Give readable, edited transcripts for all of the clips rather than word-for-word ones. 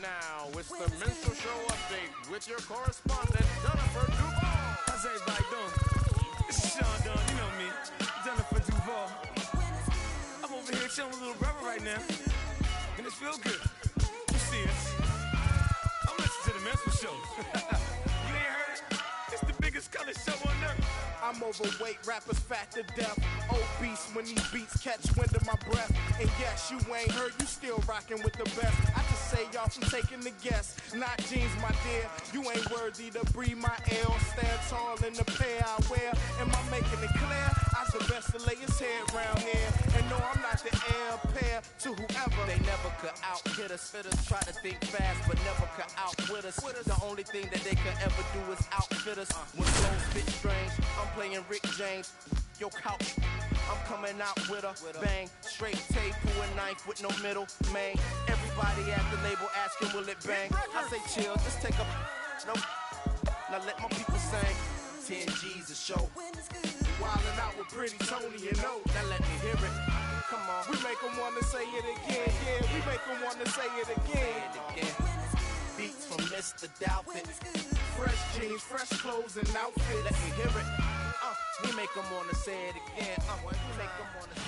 now, it's the Minstrel Show update with your correspondent, Jennifer Duval. How's everybody doing? This is Sean Dunn, you know me, Jennifer Duval. I'm over here chilling with little brother right now, and it feels good. You see us. I'm listening to the Minstrel Show. You ain't heard it? It's the biggest color show on earth. I'm overweight, rappers fat to death. Obese when these beats catch wind of my breath. And yes, you ain't heard, you still rocking with the best. I just say y'all from taking the guess. Not jeans, my dear, you ain't worthy to breathe my air. Stand tall in the pair I wear. Am I making it clear? I'm the best to lay his head round here. And no, I'm not the heir pair to whoever. They never could out-hit us. Fitters try to think fast, but never could outwit us. The only thing that they could ever do is outfit us. When flows fit strange, I'm playing Rick James. Yo, couch, I'm coming out with a bang. Straight tape, pull a knife with no middle, man. Everybody at the label asking, will it bang? I say chill, just take a nope. Now let my people sing. 10 G's a show. Wildin' out with Pretty Tony and O. Now let me hear it. Come on. We make them wanna say it again. Yeah, we make them wanna say it again. Beats from Mr. Doubtfit. Fresh jeans, fresh clothes and outfit. Let me hear it. We make them wanna say it again. We make them wanna say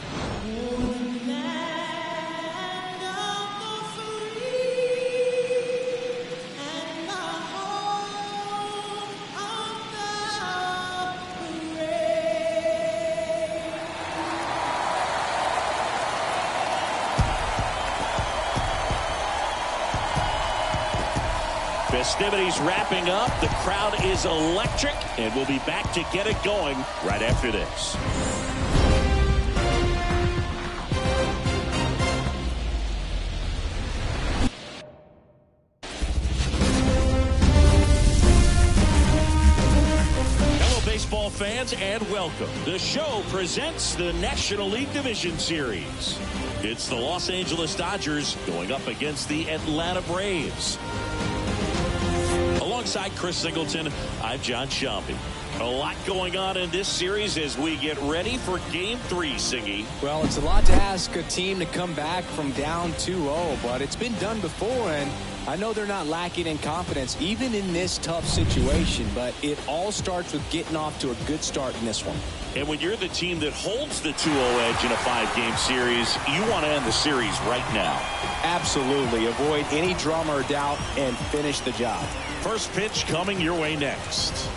it again. Festivities wrapping up. The crowd is electric, and we'll be back to get it going right after this. Hello, baseball fans, and welcome. The show presents the National League Division Series. It's the Los Angeles Dodgers going up against the Atlanta Braves. Alongside Chris Singleton, I'm John Shambi. A lot going on in this series as we get ready for Game 3, Singy. Well, it's a lot to ask a team to come back from down 2-0, but it's been done before, and I know they're not lacking in confidence, even in this tough situation, but it all starts with getting off to a good start in this one. And when you're the team that holds the 2-0 edge in a 5-game series, you want to end the series right now. Absolutely. Avoid any drama or doubt and finish the job. First pitch coming your way next.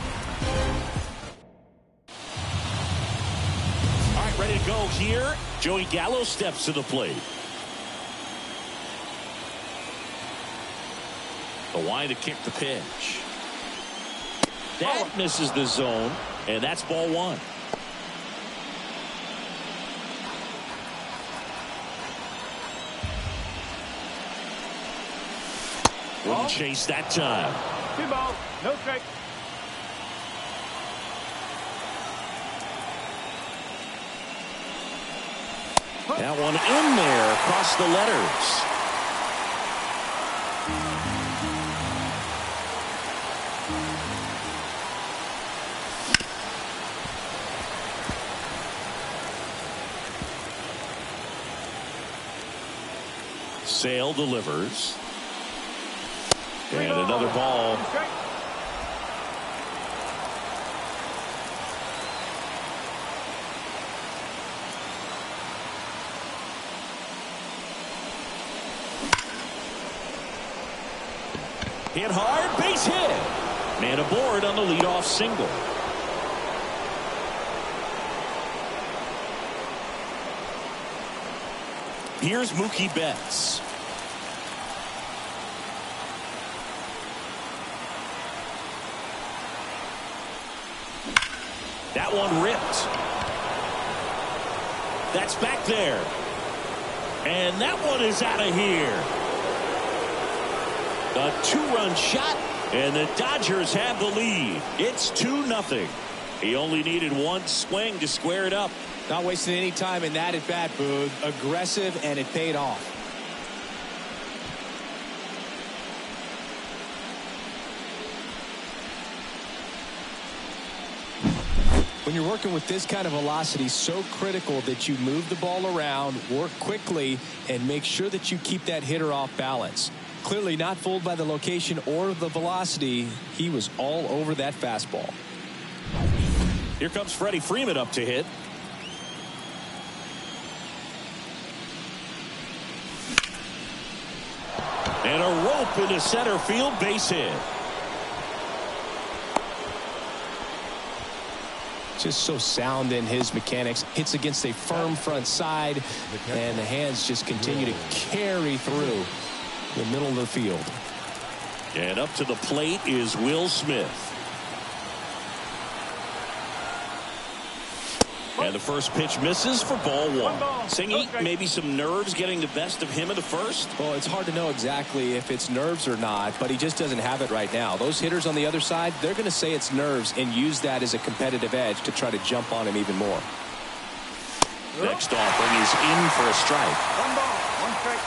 All right, ready to go here. Joey Gallo steps to the plate. The line to kick the pitch. That misses the zone, and that's ball one. Wouldn't chase that time. 2 balls, no strike. That one in there across the letters. Sale delivers. And another ball. Hit hard, base hit. Man aboard on the leadoff single. Here's Mookie Betts. That one ripped. That's back there. And that one is out of here. A 2-run shot, and the Dodgers have the lead. It's 2-0. He only needed one swing to square it up. Not wasting any time in that at bat, Boog. Aggressive, and it paid off. When you're working with this kind of velocity, so critical that you move the ball around, work quickly, and make sure that you keep that hitter off balance. Clearly not fooled by the location or the velocity. He was all over that fastball. Here comes Freddie Freeman up to hit. And a rope into center field, base hit. Just so sound in his mechanics. Hits against a firm front side, and the hands just continue to carry through the middle of the field. And up to the plate is Will Smith. And the first pitch misses for ball one. Singy, maybe some nerves getting the best of him in the first? Well, it's hard to know exactly if it's nerves or not, but he just doesn't have it right now. Those hitters on the other side, they're going to say it's nerves and use that as a competitive edge to try to jump on him even more. Next offering is in for a strike. 1 ball, 1 strike.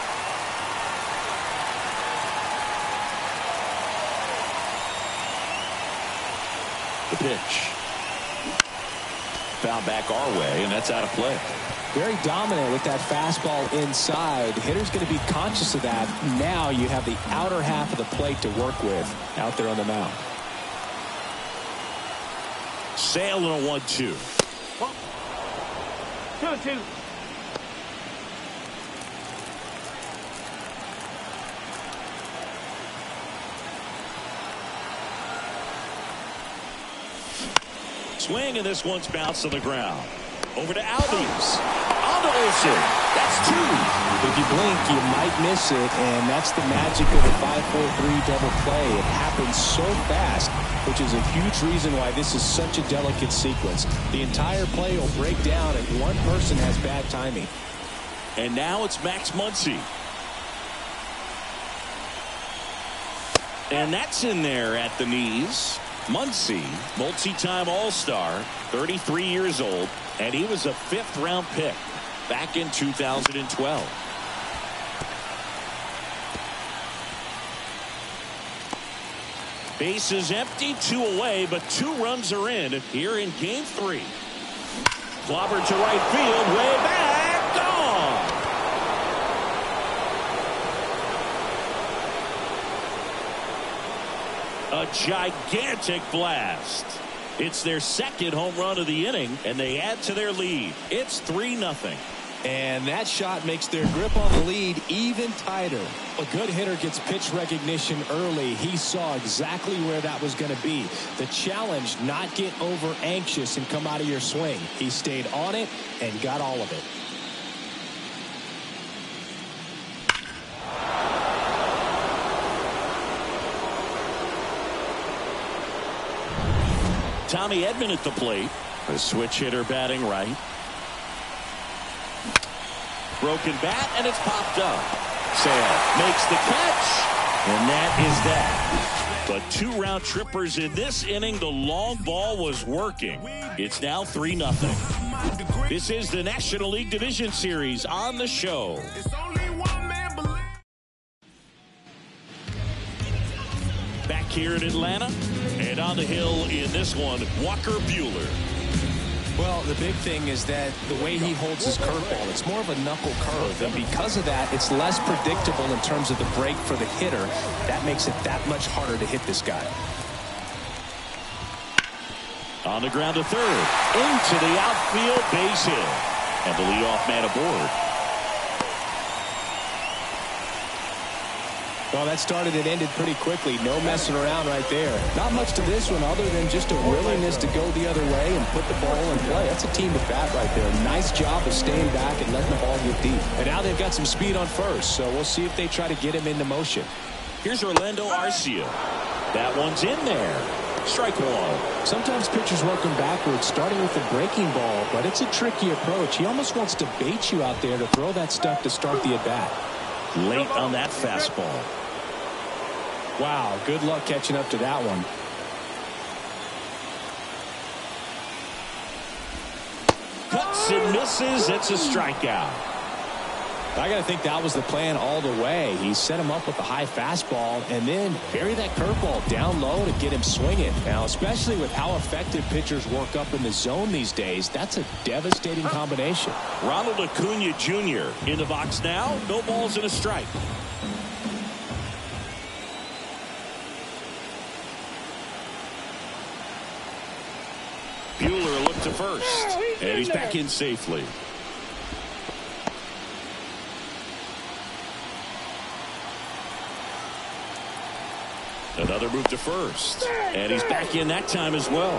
The pitch. Foul back our way, and that's out of play. Very dominant with that fastball inside. Hitter's going to be conscious of that. Now you have the outer half of the plate to work with out there on the mound. Sale and a 1-2. 2-2. Swing, and this one's bounced on the ground. Over to Albies. On to Olsen. That's 2. If you blink, you might miss it, and that's the magic of the 5-4-3 double play. It happens so fast, which is a huge reason why this is such a delicate sequence. The entire play will break down if one person has bad timing. And now it's Max Muncy. And that's in there at the knees. Muncy, multi-time All-Star, 33 years old, and he was a 5th-round pick back in 2012. Base is empty, 2 away, but 2 runs are in here in Game 3. Clobbered to right field, way back, gone. A gigantic blast. It's their 2nd home run of the inning, and they add to their lead. It's 3-0. And that shot makes their grip on the lead even tighter. A good hitter gets pitch recognition early. He saw exactly where that was going to be. The challenge, not get over anxious and come out of your swing. He stayed on it and got all of it. Tommy Edman at the plate. A switch hitter batting right. Broken bat, and it's popped up. Sale makes the catch, and that is that. But 2 round trippers in this inning. The long ball was working. It's now 3-0. This is the National League Division Series on the show. Back here in Atlanta, and on the hill in this one, Walker Buehler. Well, the big thing is that the way he holds his curveball, it's more of a knuckle curve, and because of that, it's less predictable in terms of the break for the hitter. That makes it that much harder to hit this guy. On the ground to third, into the outfield, base hit, and the leadoff man aboard. Well, that started and ended pretty quickly. No messing around right there. Not much to this one other than just a willingness to go the other way and put the ball in play. That's a team at bat right there. Nice job of staying back and letting the ball get deep. And now they've got some speed on first, so we'll see if they try to get him into motion. Here's Orlando Arcia. That one's in there. Strike 1. Sometimes pitchers work him backwards, starting with the breaking ball, but it's a tricky approach. He almost wants to bait you out there to throw that stuff to start the at-bat. Late on that fastball. Wow, good luck catching up to that one. Cuts and misses. It's a strikeout. I got to think that was the plan all the way. He set him up with a high fastball and then bury that curveball down low to get him swinging. Now, especially with how effective pitchers work up in the zone these days, that's a devastating combination. Ronald Acuna Jr. in the box now. No balls and a strike. first. And he's back in safely. Another move to first. And he's back in that time as well.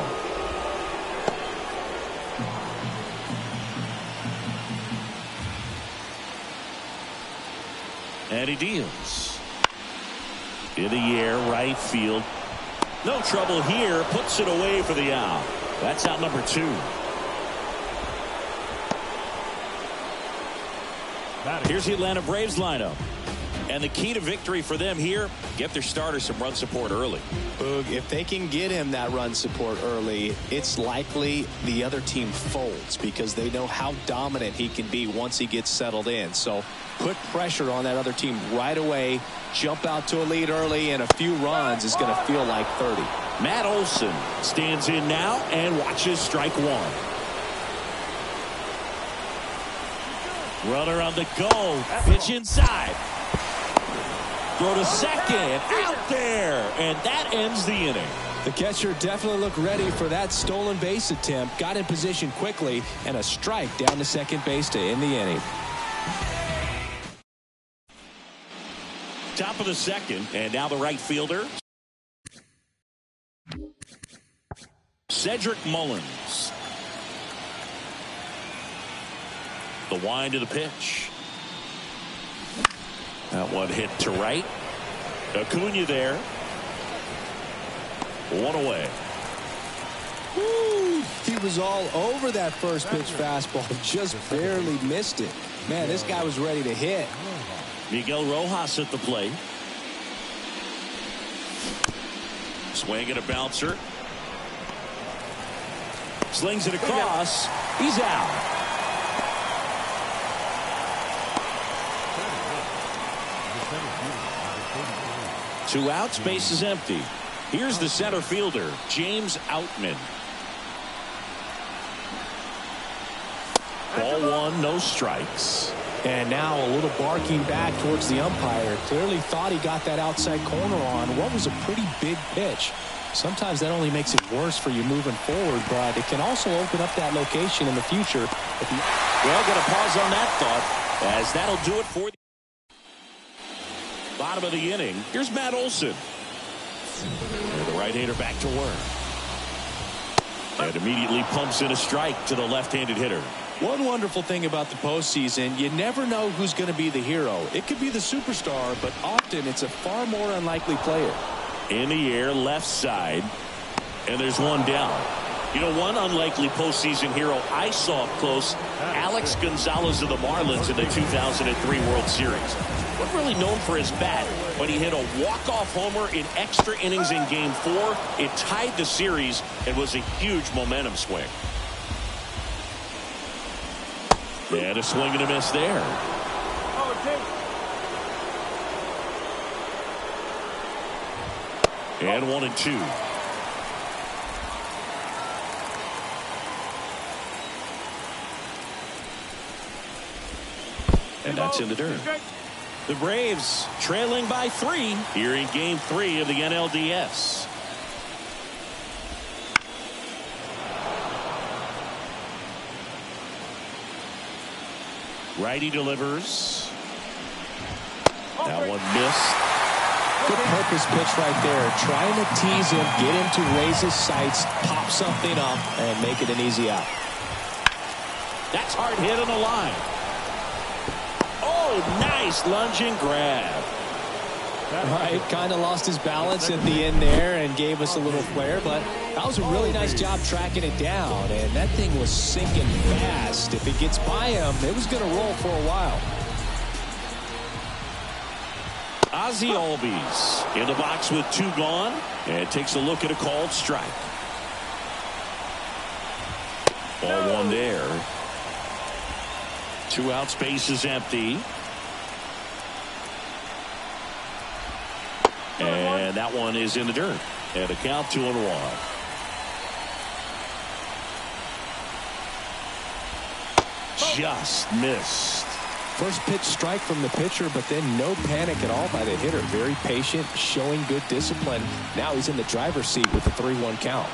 And he deals. In the air, right field. No trouble here. Puts it away for the out. That's out number 2. Here's the Atlanta Braves lineup. And the key to victory for them here, get their starter some run support early. Boog, if they can get him that run support early, it's likely the other team folds because they know how dominant he can be once he gets settled in. So put pressure on that other team right away. Jump out to a lead early, and a few runs is going to feel like 30. Matt Olson stands in now and watches strike 1. Runner on the go. Pitch inside. Throw to second. Out there. And that ends the inning. The catcher definitely looked ready for that stolen base attempt. Got in position quickly, and a strike down to second base to end the inning. Top of the second, and now the right fielder, Cedric Mullins. The wind of the pitch. That one hit to right. Acuna there. 1 away. Woo! He was all over that first pitch fastball. Just barely missed it. Man, this guy was ready to hit. Miguel Rojas at the plate. Swing and a bouncer. Slings it across. He's out. 2 outs, base is empty. Here's the center fielder, James Outman. Ball 1, no strikes. And now a little barking back towards the umpire. Clearly thought he got that outside corner on what was a pretty big pitch. Sometimes that only makes it worse for you moving forward, but it can also open up that location in the future. Well, got to pause on that thought, as that'll do it for the bottom of the inning. Here's Matt Olson. And the right-hander back to work. And immediately pumps in a strike to the left-handed hitter. One wonderful thing about the postseason, you never know who's going to be the hero. It could be the superstar, but often it's a far more unlikely player. In the air, left side. And there's one down. You know, one unlikely postseason hero I saw up close, Alex Gonzalez of the Marlins in the 2003 World Series. Wasn't really known for his bat, but he hit a walk-off homer in extra innings in Game 4. It tied the series and was a huge momentum swing. And a swing and a miss there. And 1-2. And that's in the dirt. The Braves trailing by 3 here in Game 3 of the NLDS. Righty delivers. That one missed. Good purpose pitch right there. Trying to tease him, get him to raise his sights, pop something up, and make it an easy out. That's hard hit on the line. Oh, nice lunging grab. Right, kind of lost his balance at the end there and gave us a little flare, but that was a really nice job tracking it down, and that thing was sinking fast. If it gets by him, it was going to roll for a while. Ozzie Albies in the box with 2 gone, and takes a look at a called strike. Ball 1 there. 2 outs, base is empty. And that one is in the dirt. And the count 2-1. Just missed. First pitch strike from the pitcher, but then no panic at all by the hitter. Very patient, showing good discipline. Now he's in the driver's seat with the 3-1 count.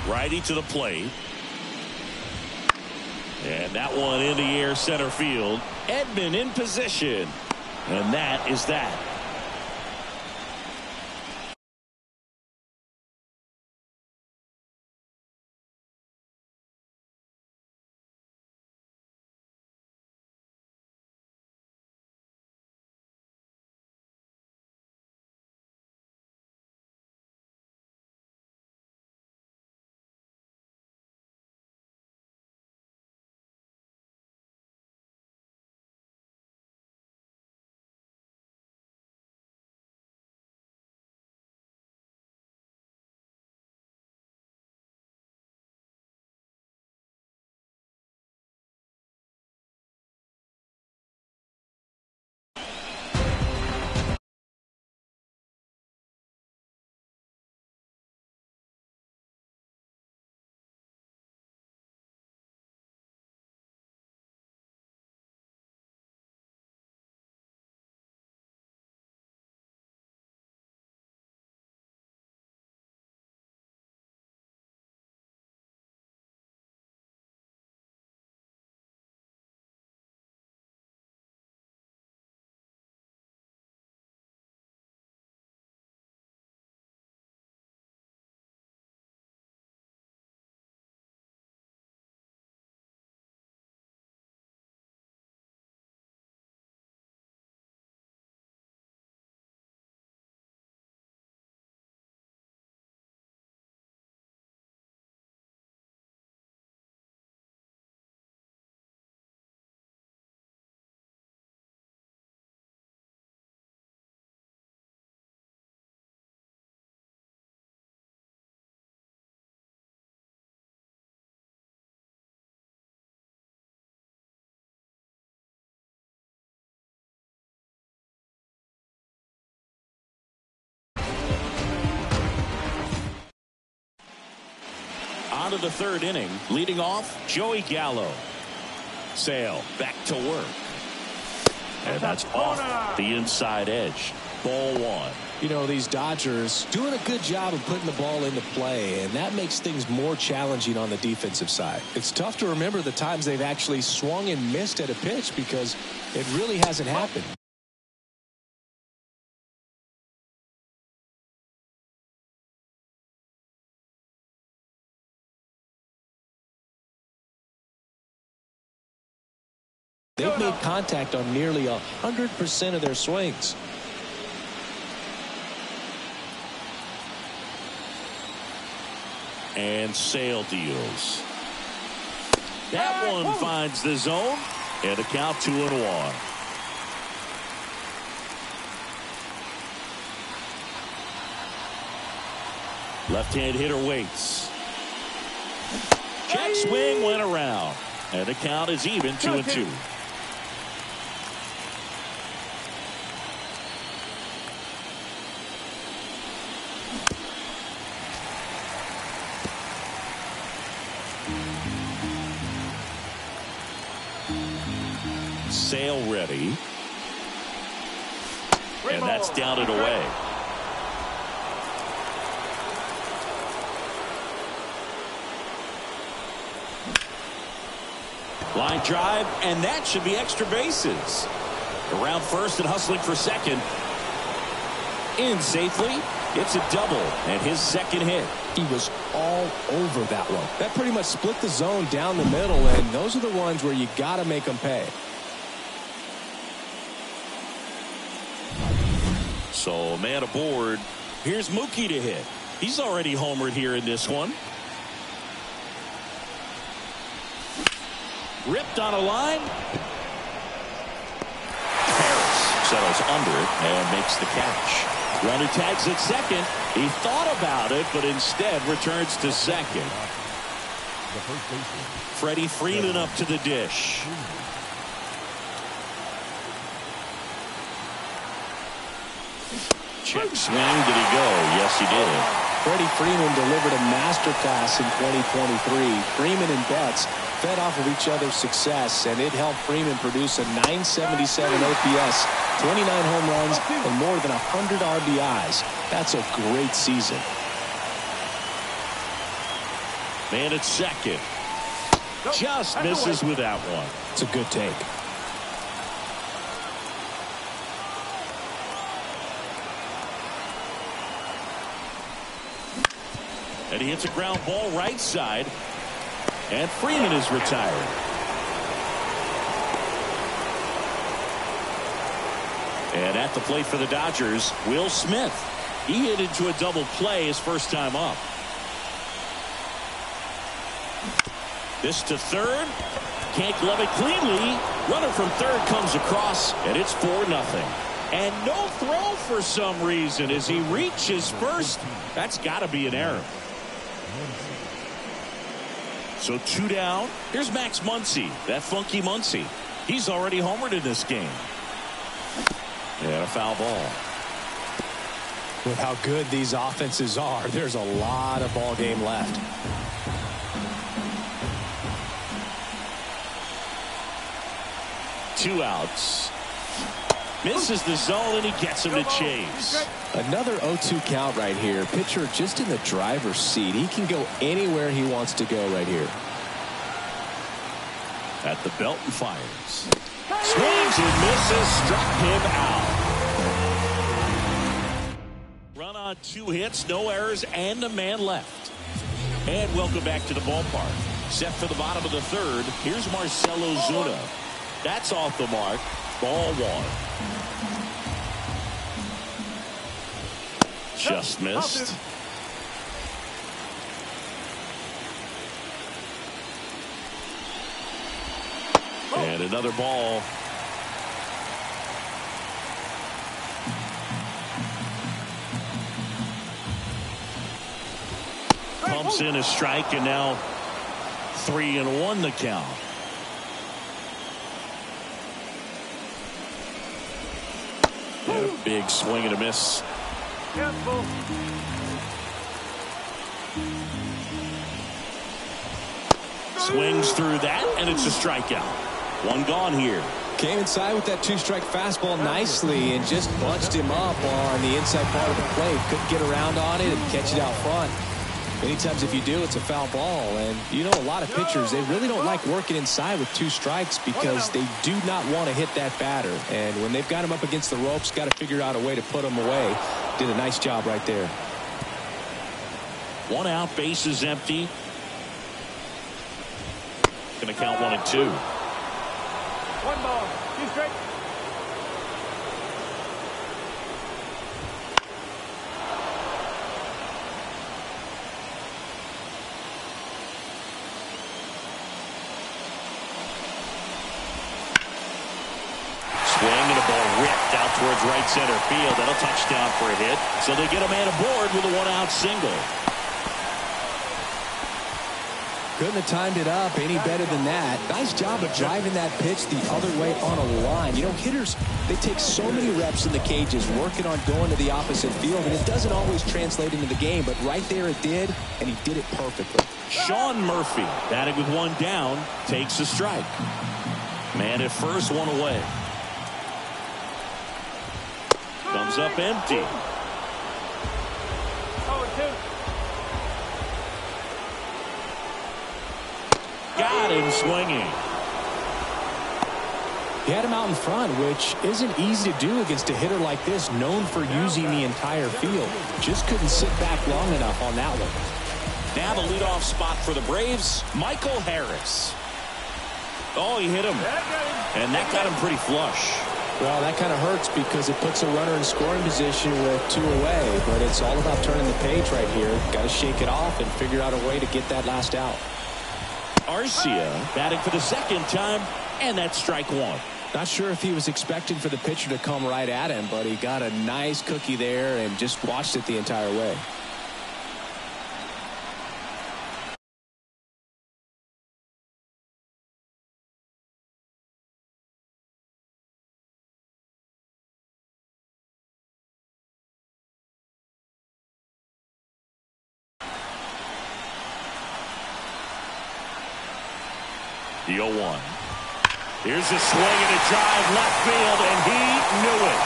Righty to the plate. And that one in the air center field. Edman in position. And that is that. On to the third inning. Leading off, Joey Gallo. Sale back to work. And that's off the inside edge. Ball one. You know, these Dodgers doing a good job of putting the ball into play, and that makes things more challenging on the defensive side. It's tough to remember the times they've actually swung and missed at a pitch because it really hasn't happened. They've made contact on nearly 100% of their swings. And Sale deals. That one finds the zone. And a count 2-1. Left-hand hitter waits. Check swing went around. And the count is even 2-2. Sale ready. And that's down and away. Line drive, and that should be extra bases. Around first and hustling for second. In safely. It's a double and his second hit. He was all over that one. That pretty much split the zone down the middle, and those are the ones where you got to make them pay. So man aboard. Here's Mookie to hit. He's already homered here in this one. Ripped on a line. Harris settles under it and makes the catch. Runner tags at second. He thought about it, but instead returns to second. Freddie Freeman up to the dish. Check swing. Did he go? Yes, he did. Freddie Freeman delivered a masterclass in 2023. Freeman and Betts fed off of each other's success, and it helped Freeman produce a .977 OPS, 29 home runs, and more than 100 RBIs. That's a great season. Man at second. Just misses with that one. It's a good take. And he hits a ground ball right side. And Freeman is retired. And at the plate for the Dodgers, Will Smith. He hit into a double play his first time up. This to third. Can't glove it cleanly. Runner from third comes across, and it's 4-0. And no throw for some reason as he reaches first. That's got to be an error. So 2 down. Here's Max Muncy, that funky Muncy. He's already homered in this game. And a foul ball. With how good these offenses are, there's a lot of ball game left. Two outs. Misses the zone, and he gets him to chase. Another 0-2 count right here. Pitcher just in the driver's seat. He can go anywhere he wants to go right here. At the belt and fires. Swings and misses. Struck him out. Run on 2 hits, no errors, and a man left. And welcome back to the ballpark. Set for the bottom of the third. Here's Marcell Ozuna. That's off the mark. Ball 1. Just missed. And another ball. Pumps in a strike, and now 3-1 the count. And a big swing and a miss. Swings through that, and it's a strikeout. 1 gone here. Came inside with that 2-strike fastball nicely and just bunched him up on the inside part of the plate. Couldn't get around on it and catch it out front. Many times if you do, it's a foul ball. And you know, a lot of pitchers, they really don't like working inside with 2 strikes because they do not want to hit that batter. And when they've got him up against the ropes, got to figure out a way to put him away. Did a nice job right there. 1 out, bases empty. Going to count 1 and 2. 1 ball, 2 strikes. Out towards right center field. That'll touchdown for a hit. So they get a man aboard with a 1-out single. Couldn't have timed it up any better than that. Nice job of driving that pitch the other way on a line. You know, hitters, they take so many reps in the cages working on going to the opposite field, and it doesn't always translate into the game, but right there it did, and he did it perfectly. Sean Murphy, batting with 1 down, takes a strike. Man at first, 1 away. Comes up empty. Got him swinging. He had him out in front, which isn't easy to do against a hitter like this, known for using the entire field. Just couldn't sit back long enough on that one. Now the leadoff spot for the Braves, Michael Harris. Oh, he hit him. And that got him pretty flush. Well, that kind of hurts because it puts a runner in scoring position with 2 away. But it's all about turning the page right here. Got to shake it off and figure out a way to get that last out. Arcia batting for the 2nd time, and that's strike 1. Not sure if he was expecting for the pitcher to come right at him, but he got a nice cookie there and just watched it the entire way. The 0-1. Here's a swing and a drive left field, and he knew it.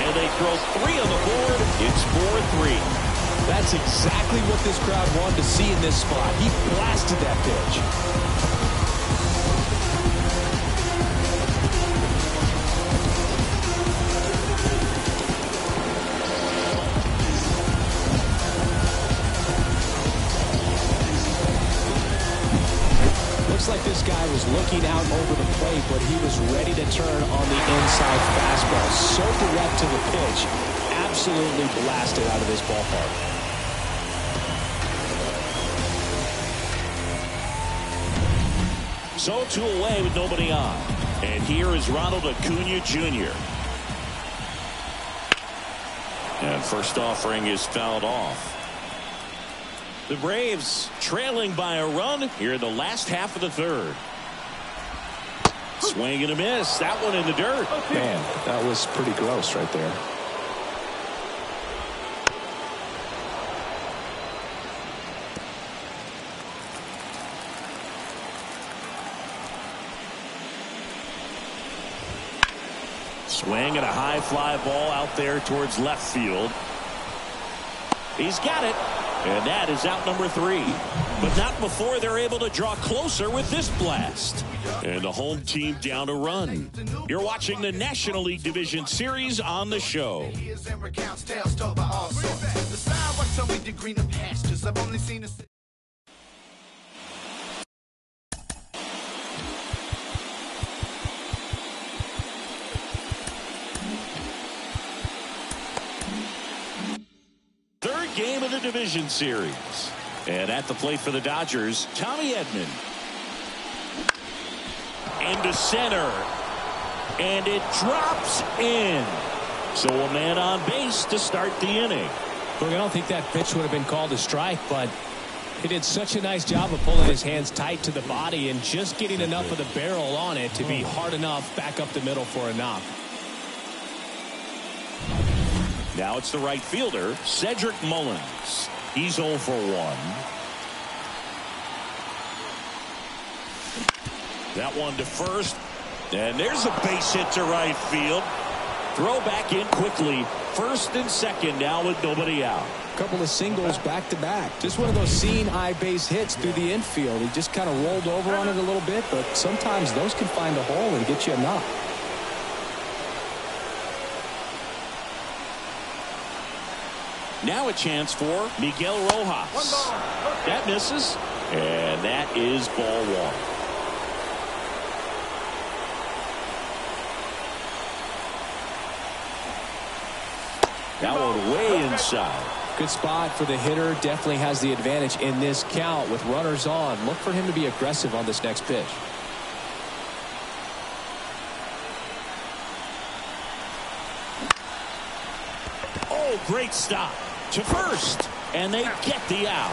And they throw 3 on the board. It's 4-3. That's exactly what this crowd wanted to see in this spot. He blasted that pitch. Looks like this guy was looking out over the plate, but he was ready to turn on the inside fastball. So direct to the pitch. Absolutely blasted out of this ballpark. So 2 away with nobody on. And here is Ronald Acuna Jr. And first offering is fouled off. The Braves trailing by a run here in the last half of the 3rd. Swing and a miss. That one in the dirt. Man, that was pretty gross right there. Swing and a high fly ball out there towards left field. He's got it. And that is out number 3. But not before they're able to draw closer with this blast. And the home team down a run. You're watching the National League Division Series on the show. Third game of the division series. And at the plate for the Dodgers, Tommy Edman. Into center. And it drops in. So a man on base to start the inning. Look, I don't think that pitch would have been called a strike, but he did such a nice job of pulling his hands tight to the body and just getting enough of the barrel on it to be hard enough back up the middle for a knock. Now it's the right fielder, Cedric Mullins. He's 0 for 1. That one to first. And there's a base hit to right field. Throw back in quickly. First and second now with nobody out. Couple of singles back to back. Just one of those seeing eye base hits through the infield. He just kind of rolled over on it a little bit, but sometimes those can find a hole and get you a knock. Now a chance for Miguel Rojas. That misses. And that is ball 1. That one way inside. Good spot for the hitter. Definitely has the advantage in this count with runners on. Look for him to be aggressive on this next pitch. Oh, great stop to first. And they get the out.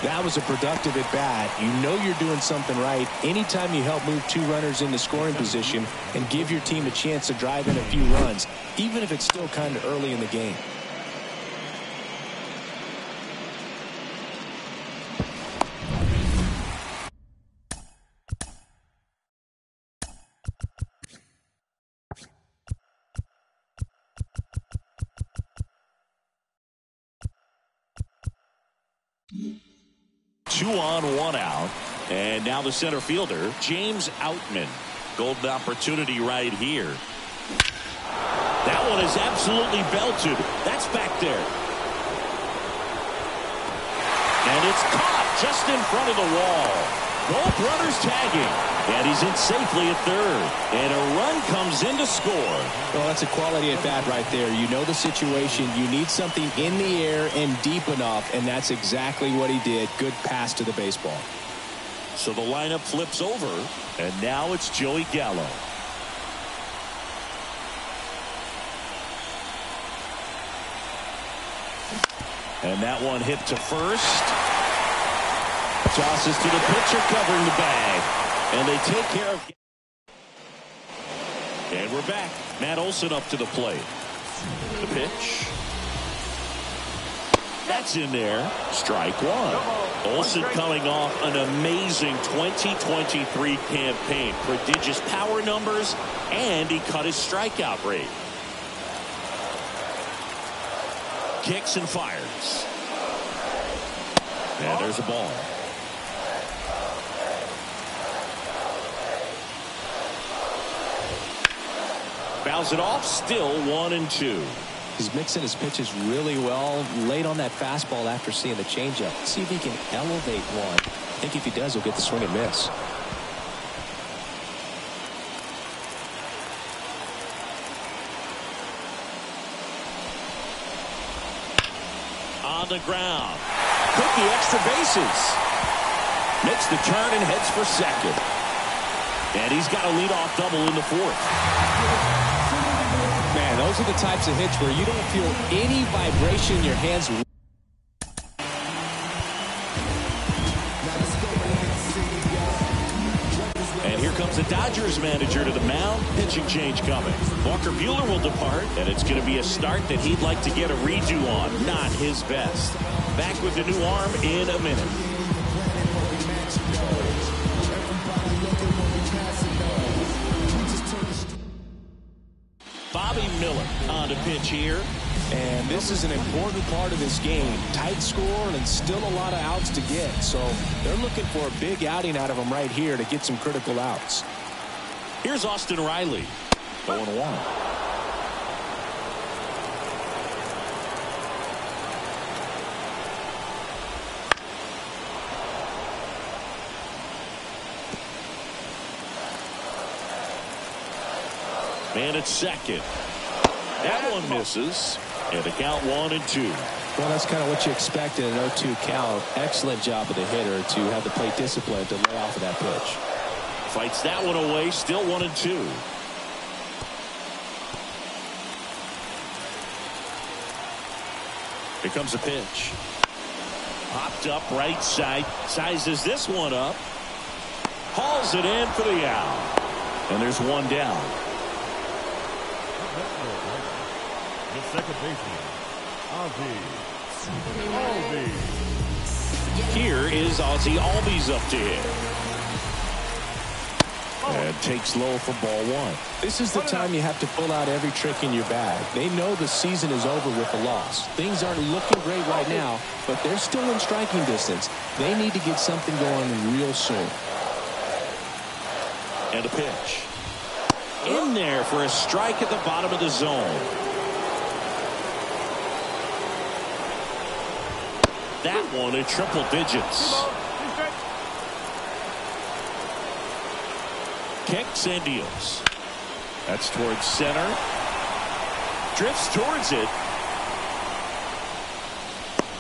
That was a productive at bat. You know you're doing something right anytime you help move 2 runners into scoring position and give your team a chance to drive in a few runs, even if it's still kind of early in the game. Two on, 1 out. And now the center fielder, James Outman. Golden opportunity right here. That one is absolutely belted. That's back there. And it's caught just in front of the wall. Both runners tagging. And he's in safely at third. And a run comes in to score. Well, that's a quality at bat right there. You know the situation. You need something in the air and deep enough, and that's exactly what he did. Good pass to the baseball. So the lineup flips over, and now it's Joey Gallo. And that one hit to first. Tosses to the pitcher covering the bag. And they take care of. And we're back. Matt Olson up to the plate. The pitch. That's in there. Strike 1. Olson coming off an amazing 2023 campaign. Prodigious power numbers, and he cut his strikeout rate. kicks and fires. And there's a ball. Fouls it off, still 1-2. He's mixing his pitches really well. Late on that fastball after seeing the changeup. See if he can elevate one. I think if he does, he'll get the swing and miss. On the ground. Took the extra bases. Makes the turn and heads for second. And he's got a leadoff double in the fourth. Man, those are the types of hits where you don't feel any vibration in your hands. And here comes the Dodgers manager to the mound. Pitching change coming. Walker Buehler will depart, and it's going to be a start that he'd like to get a redo on. Not his best. Back with the new arm in a minute. Bobby Miller on to pitch here. And this is an important part of this game. Tight score and still a lot of outs to get. So they're looking for a big outing out of him right here to get some critical outs. Here's Austin Riley. 0-1. Man at second. That one misses. And the count 1-2. Well, that's kind of what you expect in an 0-2 count. Excellent job of the hitter to have the plate discipline to lay off of that pitch. Fights that one away. Still 1-2. Here comes a pitch. Popped up right side. Sizes this one up. Hauls it in for the out. And there's one down. The second baseman, Ozzie. Here is Ozzie Albies up to hit. And takes low for ball one. This is the time you have to pull out every trick in your bag. They know the season is over with a loss. Things aren't looking great right now, but they're still in striking distance. They need to get something going real soon. And a pitch. In there for a strike at the bottom of the zone. That one in triple digits. Kicks and deals. That's towards center. Drifts towards it.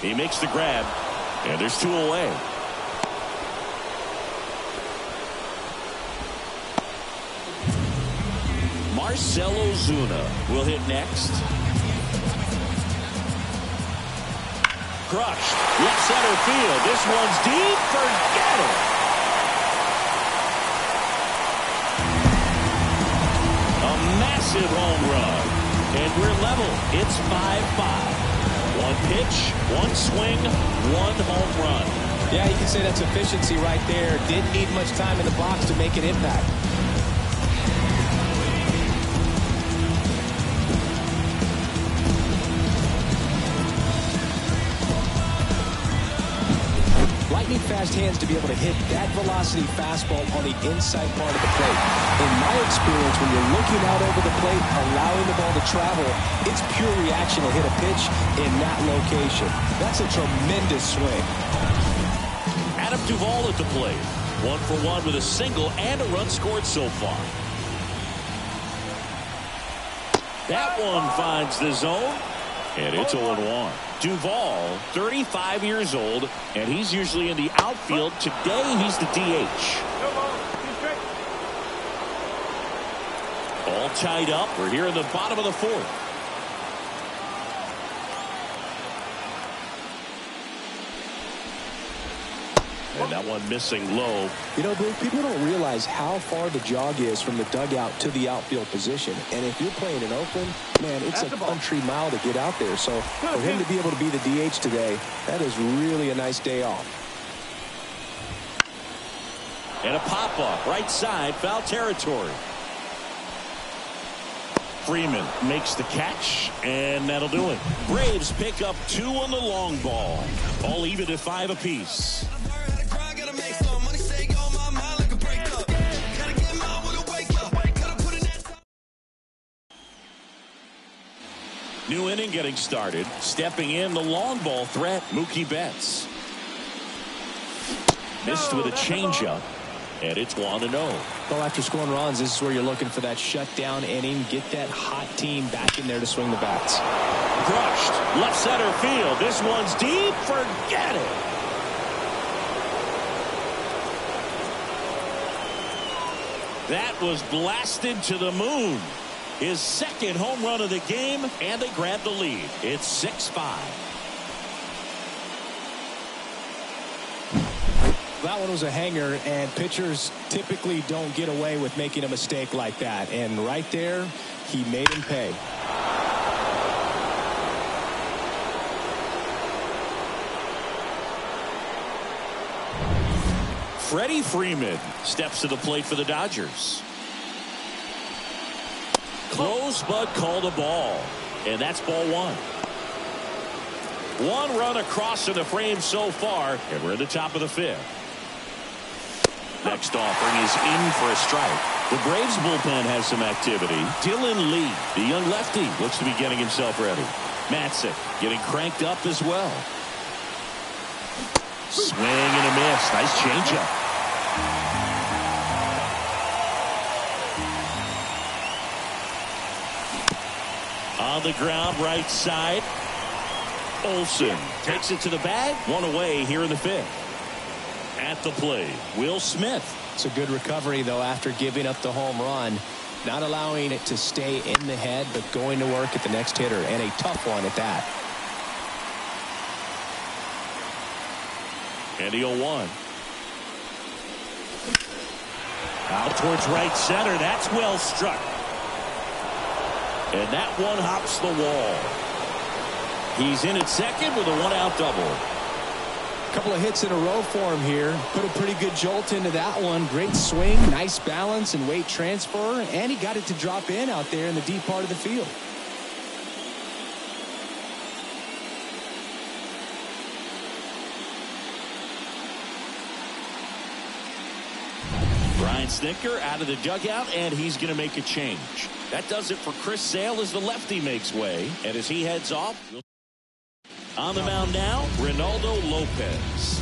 He makes the grab. And there's two away. Marcell Ozuna will hit next. Crushed. Left center field. This one's deep. Forget it. A massive home run. And we're level. It's 5-5. One pitch, one swing, one home run. Yeah, you can say that's efficiency right there. Didn't need much time in the box to make an impact. Fast hands to be able to hit that velocity fastball on the inside part of the plate. In my experience, when you're looking out over the plate, allowing the ball to travel, it's pure reaction to hit a pitch in that location. That's a tremendous swing. Adam Duvall at the plate. 1 for 1 with a single and a run scored so far. That one finds the zone, and it's 0-1. Duvall, 35 years old, and he's usually in the outfield. Today, he's the DH. All tied up. We're here in the bottom of the fourth. And that one missing low. You know, Blake, people don't realize how far the jog is from the dugout to the outfield position. And if you're playing in Oakland, man, it's a country mile to get out there. So for him to be able to be the DH today, that is really a nice day off. And a pop-up, right side, foul territory. Freeman makes the catch, and that'll do it. Braves pick up 2 on the long ball. All even at 5 apiece. New inning getting started. Stepping in the long ball threat, Mookie Betts. Missed with a changeup, and it's 1-0. Well, after scoring runs, this is where you're looking for that shutdown inning. Get that hot team back in there to swing the bats. Crushed. Left center field. This one's deep. Forget it. That was blasted to the moon. His second home run of the game, and they grab the lead. It's 6-5. That one was a hanger, and pitchers typically don't get away with making a mistake like that. And right there, he made him pay. Freddie Freeman steps to the plate for the Dodgers. Close, but called a ball. And that's ball 1. 1 run across in the frame so far, and we're at the top of the 5th. Next offering is in for a strike. The Braves bullpen has some activity. Dylan Lee, the young lefty, looks to be getting himself ready. Matzik getting cranked up as well. Swing and a miss. Nice changeup. On the ground, right side. Olsen takes it to the bag. 1 away here in the 5th. At the plate, Will Smith. It's a good recovery, though, after giving up the home run. Not allowing it to stay in the head, but going to work at the next hitter, and a tough one at that. And the 0-1. Out towards right center. That's well struck. And that one hops the wall. He's in at second with a 1-out double. Couple of hits in a row for him here. Put a pretty good jolt into that one. Great swing, nice balance and weight transfer, and he got it to drop in out there in the deep part of the field. Brian Snitker out of the dugout, and he's going to make a change. That does it for Chris Sale as the lefty makes way. And as he heads off, on the mound now, Ronaldo Lopez.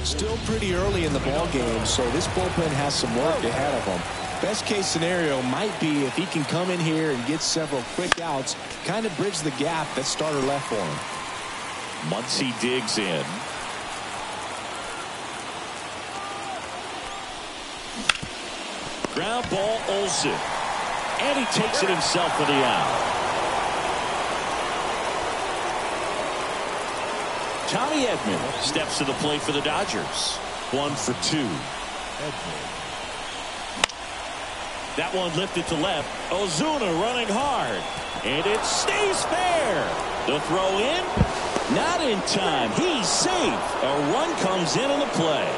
Still pretty early in the ball game, so this bullpen has some work ahead of him. Best case scenario might be if he can come in here and get several quick outs, kind of bridge the gap that starter left for him. Muncy digs in. Ground ball, Olsen. And he takes it himself for the out. Tommy Edman steps to the plate for the Dodgers. 1 for 2. That one lifted to left. Ozuna running hard. And it stays fair. The throw in. Not in time. He's safe. A run comes in on the play.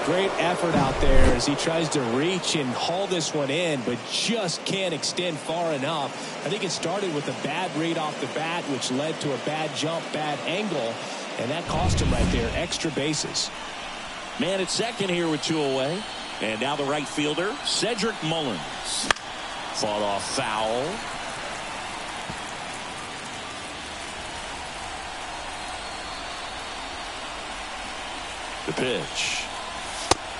Great effort out there as he tries to reach and haul this one in, but just can't extend far enough. I think it started with a bad read off the bat, which led to a bad jump, bad angle, and that cost him right there. Extra bases. Man at second here with 2 away. And now the right fielder, Cedric Mullins. Fought off foul. The pitch.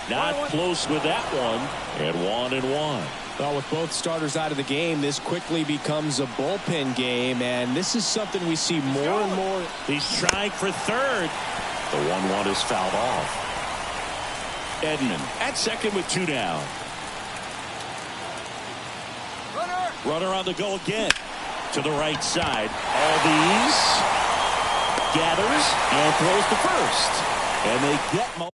Not close with that one. And 1-1. Well, with both starters out of the game, this quickly becomes a bullpen game, and this is something we see more and more. He's trying for third. The 1-1 is fouled off. Edman at second with 2 down. Runner on the go again. To the right side. Albies gathers and throws to first. And they get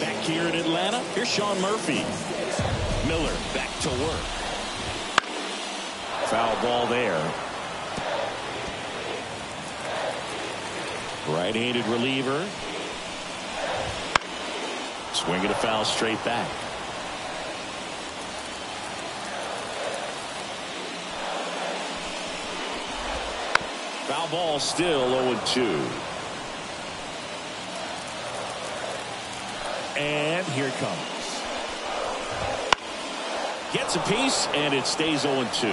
back here in Atlanta. Here's Sean Murphy. Miller back to work. Foul ball there. Right-handed reliever. Swinging a foul straight back. Foul ball, still 0-2. And here it comes. Gets a piece, and it stays 0-2.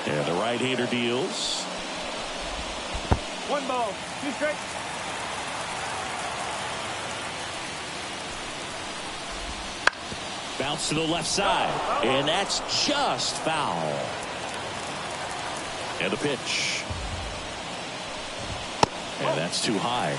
And the right-hander deals. 1 ball, 2 strikes. Bounce to the left side, and that's just foul. And the pitch. And that's too high.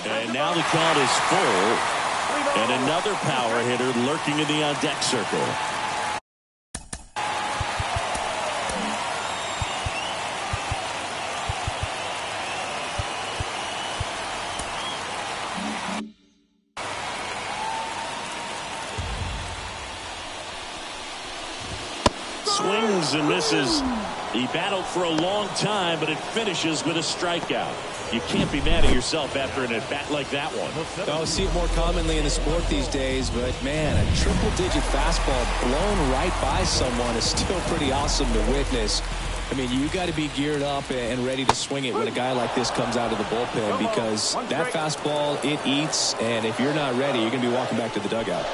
And now the count is full. And another power hitter lurking in the on-deck circle. Swings and misses. He battled for a long time, but it finishes with a strikeout. You can't be mad at yourself after an at-bat like that one. I'll see it more commonly in the sport these days, but man, a triple-digit fastball blown right by someone is still pretty awesome to witness. I mean, you got to be geared up and ready to swing it when a guy like this comes out of the bullpen, because that fastball, it eats, and if you're not ready, you're going to be walking back to the dugout.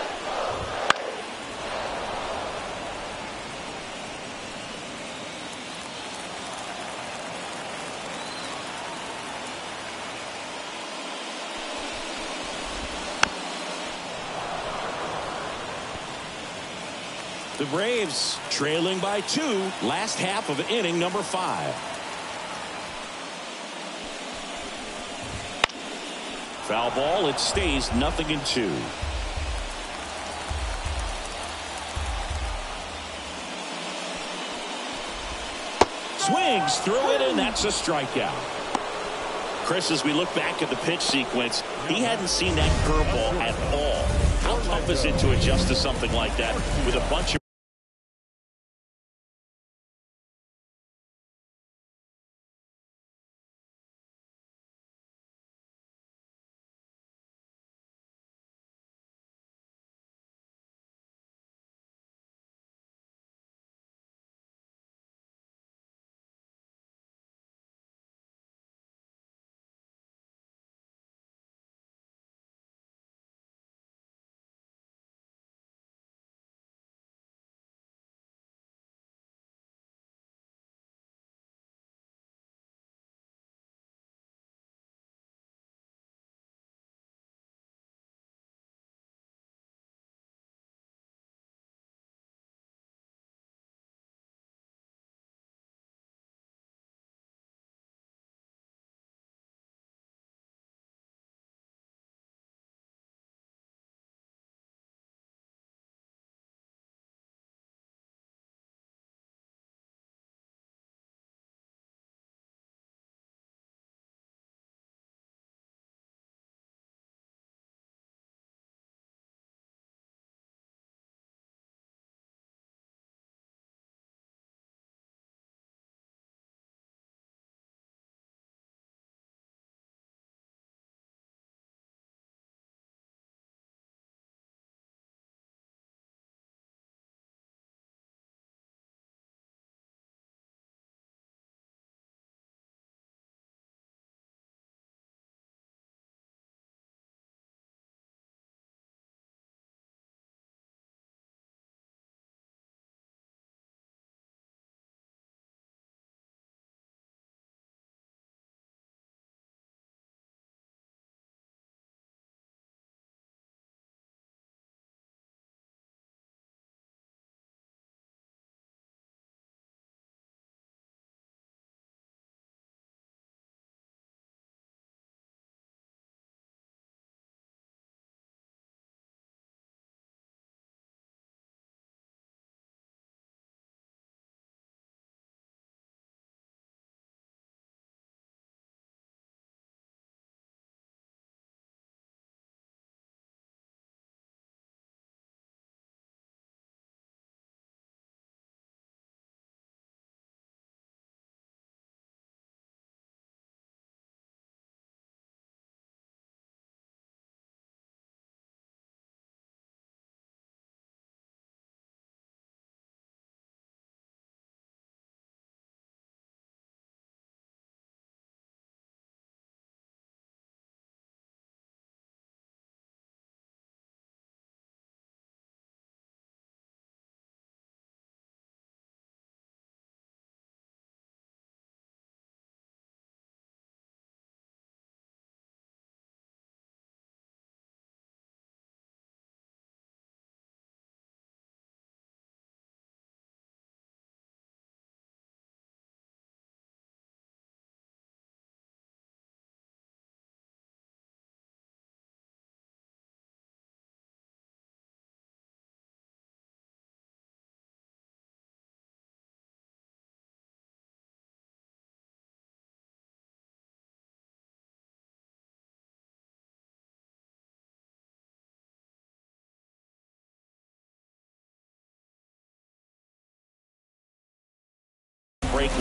The Braves trailing by 2, last half of inning number 5. Foul ball, it stays 0-2. Swings through it, and that's a strikeout. Chris, as we look back at the pitch sequence, he hadn't seen that curveball at all. How tough is it to adjust to something like that with a bunch of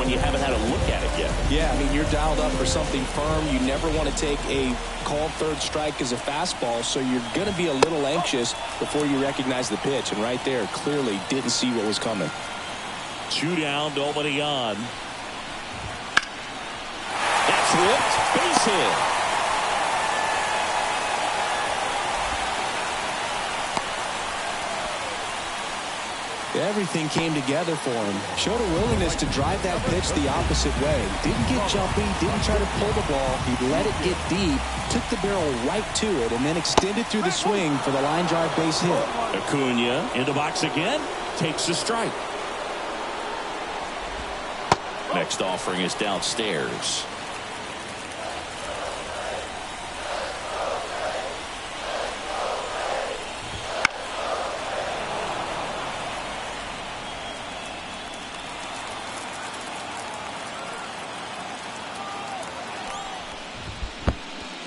when you haven't had a look at it yet. Yeah, I mean, you're dialed up for something firm. You never want to take a called third strike as a fastball, so you're going to be a little anxious before you recognize the pitch. And right there, clearly didn't see what was coming. 2 down, nobody on. That's whipped. Base hit. Everything came together for him. Showed a willingness to drive that pitch the opposite way. Didn't get jumpy, didn't try to pull the ball. He let it get deep, took the barrel right to it, and then extended through the swing for the line drive base hit. Acuna in the box again, takes a strike. Next offering is downstairs.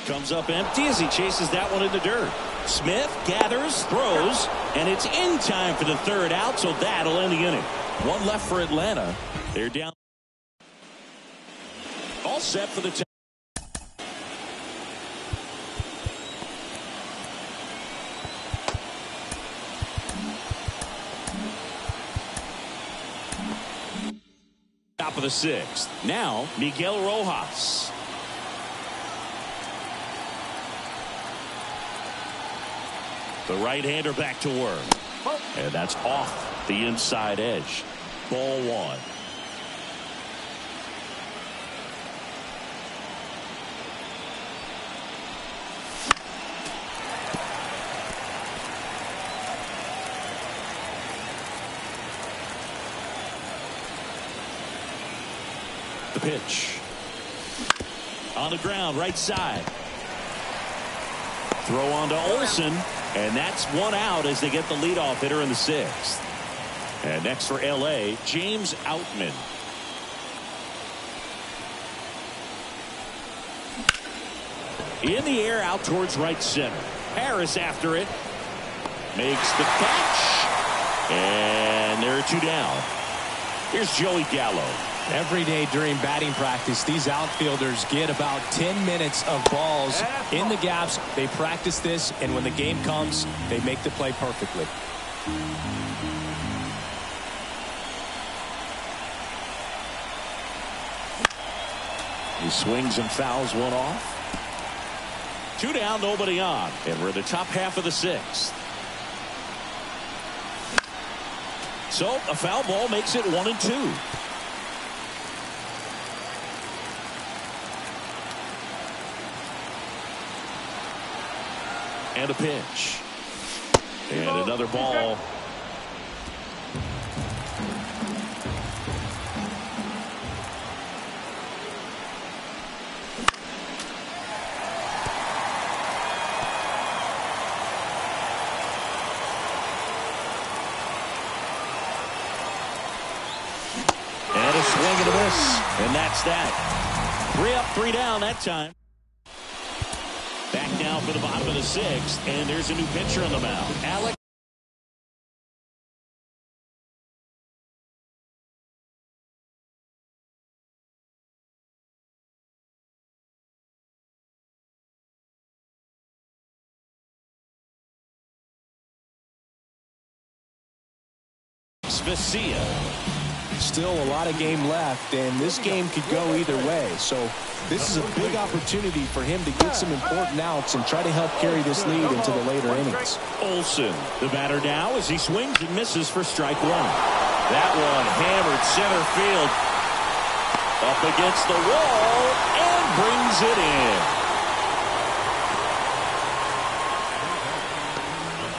Comes up empty as he chases that one in the dirt. Smith gathers, throws, and it's in time for the third out, so that'll end the inning. One left for Atlanta. They're down. All set for the top. Top of the 6th. Now, Miguel Rojas. The right-hander back to work. And that's off the inside edge. Ball 1. The pitch. On the ground, right side. Throw on to Olsen. And that's one out as they get the leadoff hitter in the 6th. And next for L.A., James Outman. In the air out towards right center. Harris after it. Makes the catch. And there are 2 down. Here's Joey Gallo. Every day during batting practice, these outfielders get about 10 minutes of balls in the gaps. They practice this, and when the game comes, they make the play perfectly. He swings and fouls one off. 2 down, nobody on. And we're in the top half of the 6th. So a foul ball makes it 1-2. And a pitch. And another ball. And a swing and a miss. And that's that. 3 up, 3 down that time. Back now for the bottom of the 6th, and there's a new pitcher on the mound. Alex. Vesia. Still a lot of game left, and this game could go either way. So this is a big opportunity for him to get some important outs and try to help carry this lead into the later innings. Olsen, the batter now, as he swings and misses for strike 1. That one hammered center field. Up against the wall and brings it in.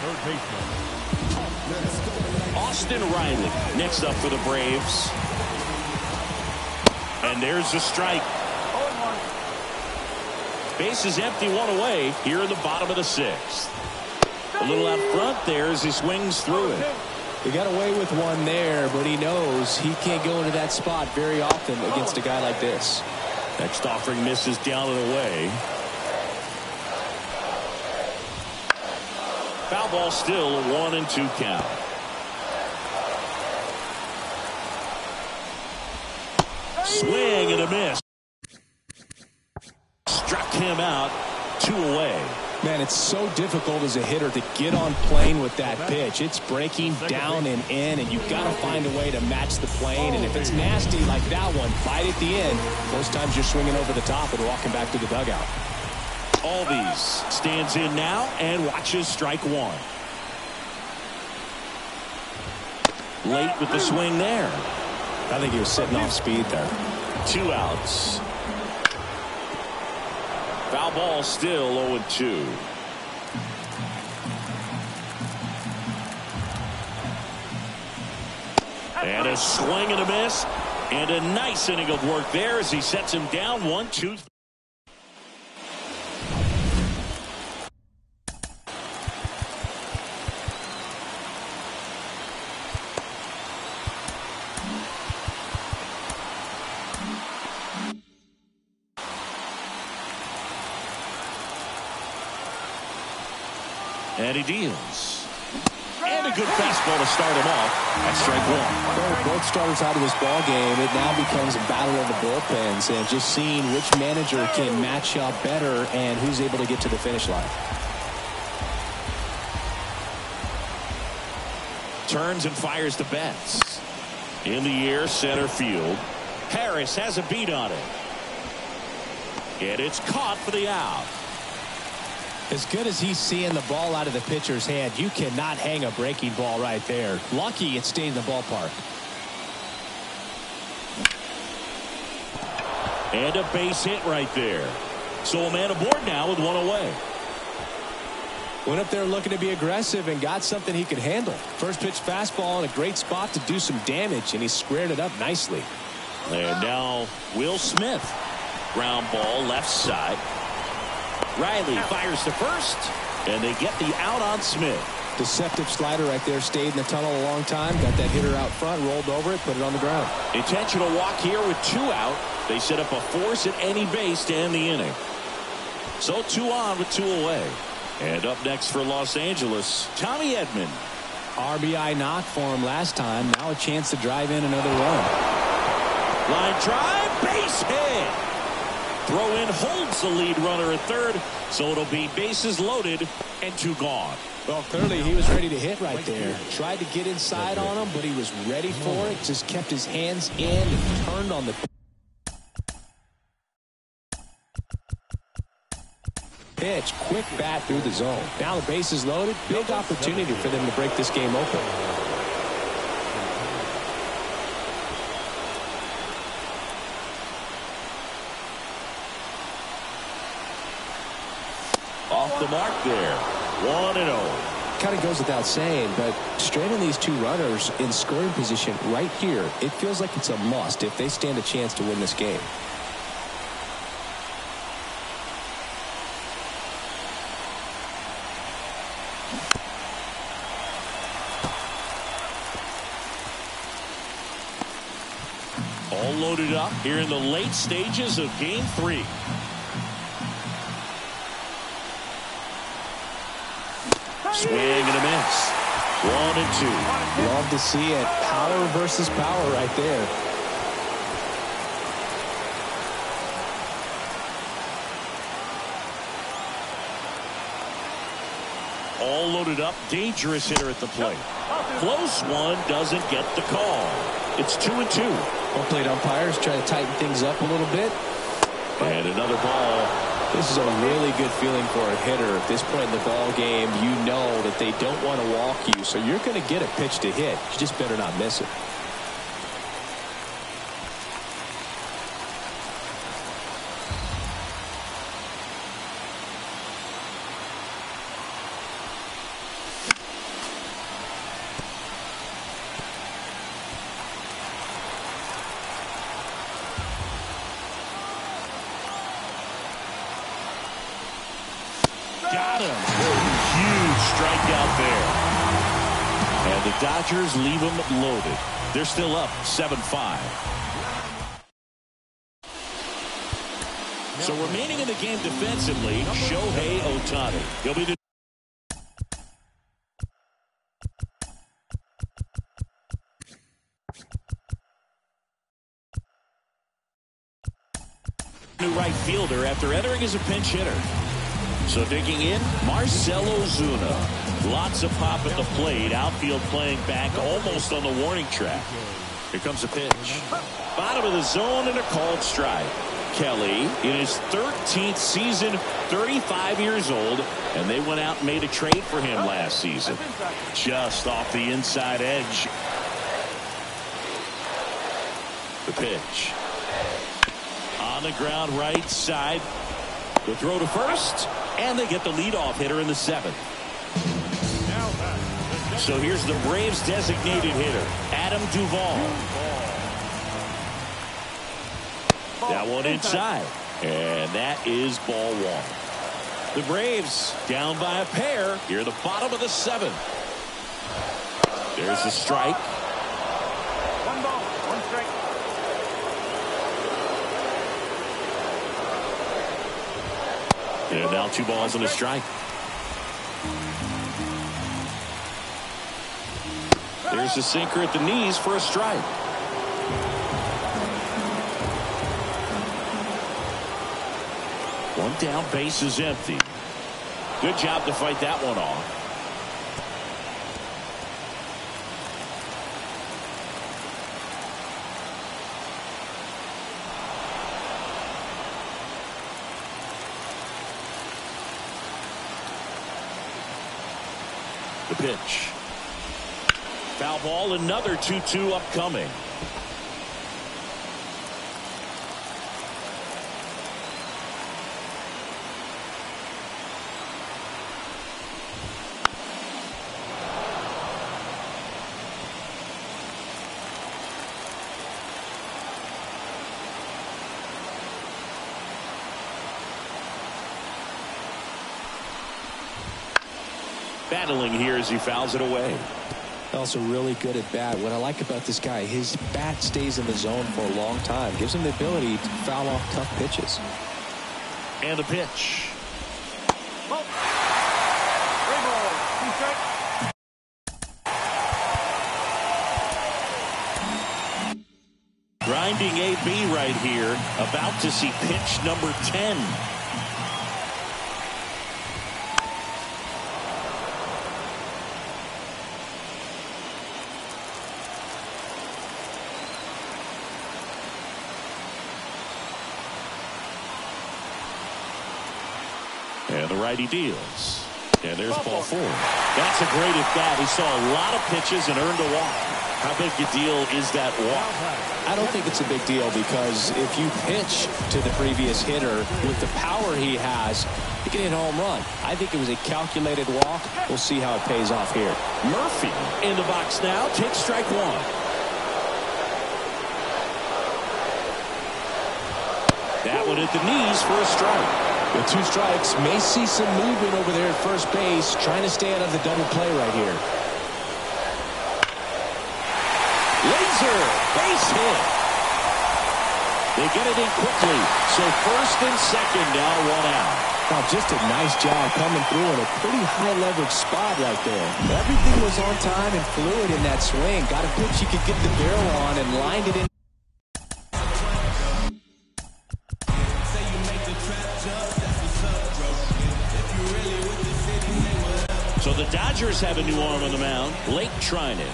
Third baseman. Austin Riley next up for the Braves. And there's the strike. Base is empty, 1 away here in the bottom of the 6th. A little out front there as he swings through it. He got away with one there, but he knows he can't go into that spot very often against a guy like this. Next offering misses down and away. Foul ball still, a 1-2 count. swing and a miss. Struck him out, 2 away. Man, it's so difficult as a hitter to get on plane with that pitch. It's breaking down and in, and you've got to find a way to match the plane. And if it's nasty like that one, bite at the end, most times you're swinging over the top and walking back to the dugout. Albies stands in now and watches strike 1. Late with the swing there. I think he was sitting off speed there. 2 outs. Foul ball still 0-2. And a swing and a miss. And a nice inning of work there as he sets him down 1-2. And he deals. And a good fastball to start him off. That's strike 1. Well, both starters out of this ball game, it now becomes a battle of the bullpens and just seeing which manager can match up better and who's able to get to the finish line. Turns and fires to Betts. In the air, center field. Harris has a beat on it. And it's caught for the out. As good as he's seeing the ball out of the pitcher's hand, you cannot hang a breaking ball right there. Lucky it stayed in the ballpark. And a base hit right there. So a man aboard now with 1 away. Went up there looking to be aggressive and got something he could handle. First pitch fastball in a great spot to do some damage, and he squared it up nicely. And now Will Smith. Ground ball left side. Riley fires to first, and they get the out on Smith. Deceptive slider right there. Stayed in the tunnel a long time. Got that hitter out front, rolled over it, put it on the ground. Intentional walk here with 2 out. They set up a force at any base to end the inning. So 2 on with 2 away. And up next for Los Angeles, Tommy Edman. RBI knock for him last time. Now a chance to drive in another run. Line drive, base hit. Throw in holds the lead runner at third, so it'll be bases loaded and 2 gone. Well, clearly he was ready to hit right there. Tried to get inside on him, but he was ready for it. Just kept his hands in and turned on the pitch. Quick bat through the zone. Now the base is loaded. Big opportunity for them to break this game open. Off the mark there. 1-0. Kind of goes without saying, but straining these 2 runners in scoring position right here, it feels like it's a must if they stand a chance to win this game. All loaded up here in the late stages of Game 3. Swing and a miss. 1-2. Love to see it. Power versus power right there. All loaded up. Dangerous hitter at the plate. Close one, doesn't get the call. It's 2-2. Well played, umpires. Try to tighten things up a little bit. And another ball. This is a really good feeling for a hitter. At this point in the ball game, you know that they don't want to walk you, so you're going to get a pitch to hit. You just better not miss it. Got him. Huge strikeout there. And the Dodgers leave them loaded. They're still up 7-5. So remaining in the game defensively, Shohei Ohtani. He'll be the New right fielder after entering as a pinch hitter. So digging in, Marcell Ozuna. Lots of pop at the plate. Outfield playing back almost on the warning track. Here comes a pitch. Bottom of the zone and a called strike. Kelly in his 13th season, 35 years old, and they went out and made a trade for him last season. Just off the inside edge. The pitch. On the ground right side. The throw to first, and they get the leadoff hitter in the 7th. So here's the Braves designated hitter, Adam Duvall. That one inside, and that is ball 1. The Braves down by a pair here at the bottom of the 7th. There's the strike. 1 ball, 1 strike. And now 2 balls and a strike. There's a sinker at the knees for a strike. One down, base is empty. Good job to fight that one off. The pitch. Foul ball, another 2-2 upcoming. Battling here as he fouls it away. Also really good at bat. What I like about this guy, his bat stays in the zone for a long time. Gives him the ability to foul off tough pitches. And the pitch. Oh. 3 balls, 2 strikes. Grinding AB right here. About to see pitch number 10. And the righty deals. And there's ball 4. That's a great at bat. He saw a lot of pitches and earned a walk. How big a deal is that walk? I don't think it's a big deal because if you pitch to the previous hitter with the power he has, you can hit a home run. I think it was a calculated walk. We'll see how it pays off here. Murphy in the box now. Takes strike 1. That one at the knees for a strike. With 2 strikes, may see some movement over there at first base, trying to stay out of the double play right here. Laser, base hit. They get it in quickly, so first and second now, 1 out. Now just a nice job coming through in a pretty high leverage spot right there. Everything was on time and fluid in that swing. Got a pitch he could get the barrel on and lined it in. So the Dodgers have a new arm on the mound, Blake Trinan.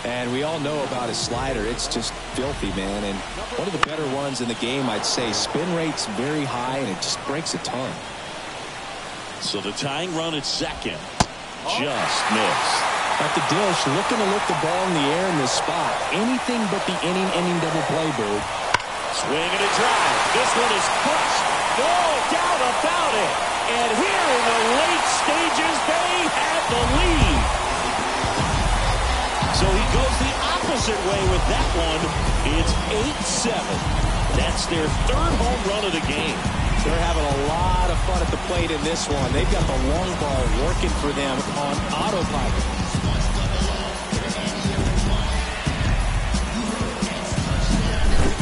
And we all know about his slider. It's just filthy, man. And one of the better ones in the game, I'd say. Spin rate's very high, and it just breaks a ton. So the tying run at second just missed. At the dish, looking to lift the ball in the air in this spot. Anything but the inning double play, Bird. Swing and a drive. This one is crushed. No doubt about it. And here in the late stages, they have the lead. So he goes the opposite way with that one. It's 8-7. That's their 3rd home run of the game. They're having a lot of fun at the plate in this one. They've got the long ball working for them on autopilot.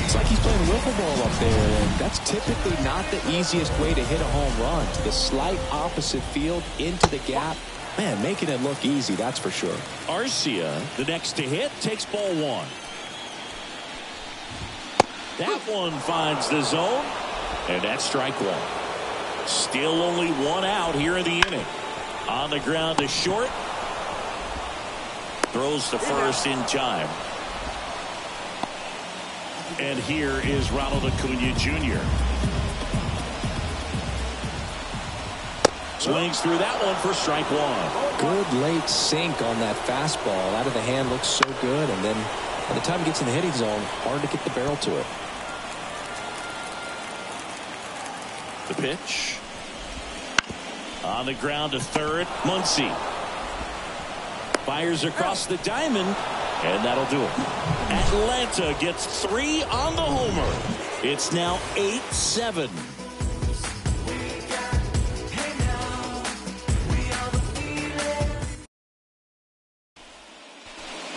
It's like he's playing wiffle ball up there, and that's typically not the easiest way to hit a home run. The slight opposite field into the gap. Man, making it look easy, that's for sure. Arcia, the next to hit, takes ball 1. That one finds the zone, And that's strike one. Still only one out here in the inning. On the ground to short. Throws to first in time. And here is Ronald Acuna Jr. Swings through that one for strike one. Good late sink on that fastball. Out of the hand, looks so good. And then by the time it gets in the hitting zone, hard to get the barrel to it. The pitch. On the ground to third. Muncy. Fires across the diamond. And that'll do it. Atlanta gets 3 on the homer. It's now 8-7.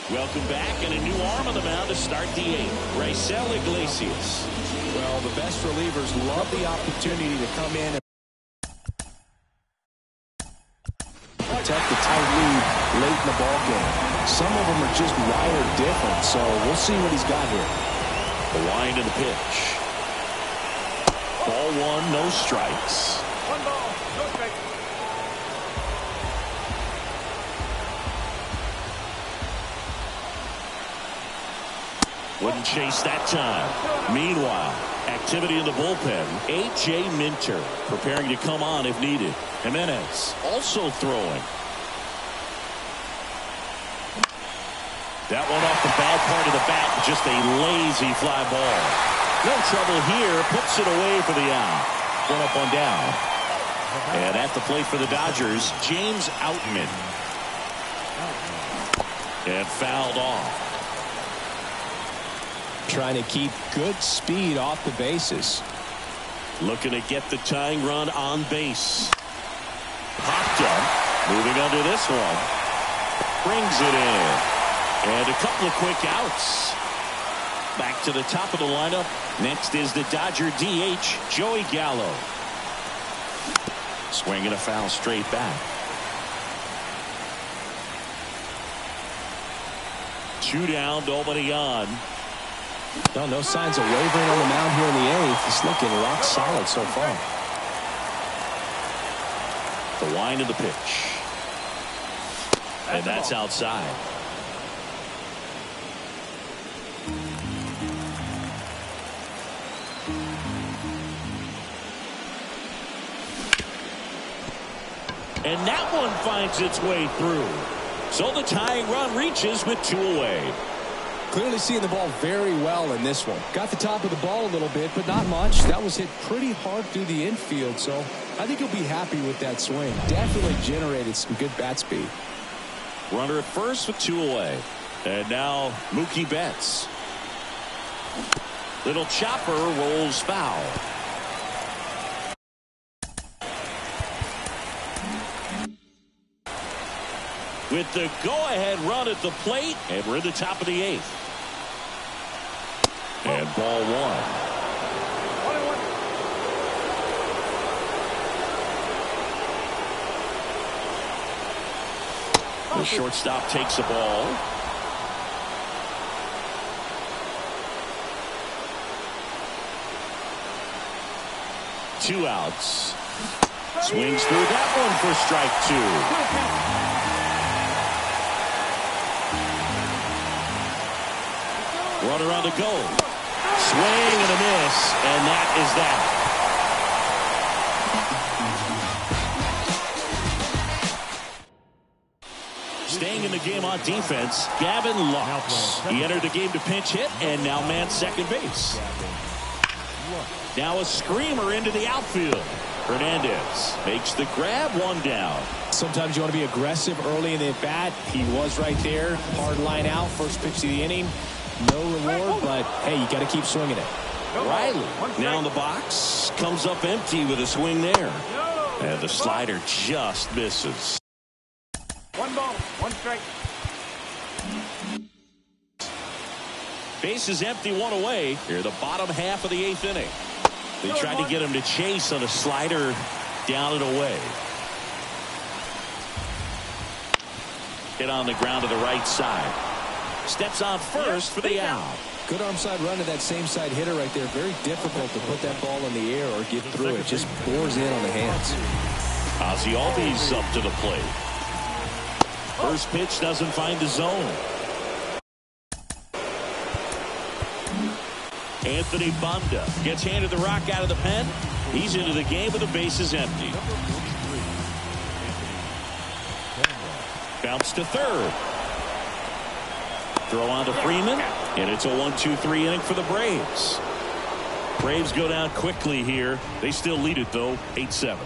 Welcome back, and a new arm on the mound to start the 8th. Raisel Iglesias. Well, the best relievers love the opportunity to come in and protect the tight lead late in the ball game. Some of them are just wired different, so we'll see what he's got here. The wind of the pitch. Ball one, no strikes. 1 ball, no strike. Wouldn't chase that time. Meanwhile, activity in the bullpen. A.J. Minter preparing to come on if needed. Jimenez also throwing. That one off the bad part of the bat. Just a lazy fly ball. No trouble here. Puts it away for the out. 1 up, 1 down. And at the plate for the Dodgers, James Outman. And fouled off. Trying to keep good speed off the bases. Looking to get the tying run on base. Popped up. Moving under this one. Brings it in. And a couple of quick outs. Back to the top of the lineup. Next is the Dodger DH, Joey Gallo. Swinging a foul straight back. 2 down, nobody on. No signs of wavering on the mound here in the 8th. He's looking rock solid so far. The wind of the pitch. And that's outside. And that one finds its way through. So the tying run reaches with 2 away. Clearly seeing the ball very well in this one. Got the top of the ball a little bit, but not much. That was hit pretty hard through the infield, so I think he'll be happy with that swing. Definitely generated some good bat speed. Runner at first with 2 away. And now Mookie Betts. Little chopper rolls foul. With the go-ahead run at the plate, and we're in the top of the 8th. And ball 1. The shortstop takes the ball. Two outs. Swings through that one for strike 2. Runner on the go. Swing and a miss, and that is that. Staying in the game on defense, Gavin Lux. He entered the game to pinch hit and now man second base. Now a screamer into the outfield. Hernandez makes the grab, 1 down. Sometimes you want to be aggressive early in the at-bat. He was right there. Hard line out. First pitch of the inning. No reward, but hey, you got to keep swinging it. Riley now in the box. Comes up empty with a swing there. And the slider just misses. 1 ball, 1 strike. Base is empty, 1 away. Here, the bottom half of the 8th inning. They tried to get him to chase on a slider down and away. Hit on the ground to the right side. Steps on first for the out. Good arm side run to that same side hitter right there. Very difficult to put that ball in the air or get through it. Just bores in on the hands. Ozzie Albies up to the plate. First pitch doesn't find the zone. Anthony Banda gets handed the rock out of the pen. He's into the game with the bases empty. Bounce to third. Throw on to Freeman, and it's a 1-2-3 inning for the Braves. Braves go down quickly here. They still lead it, though, 8-7.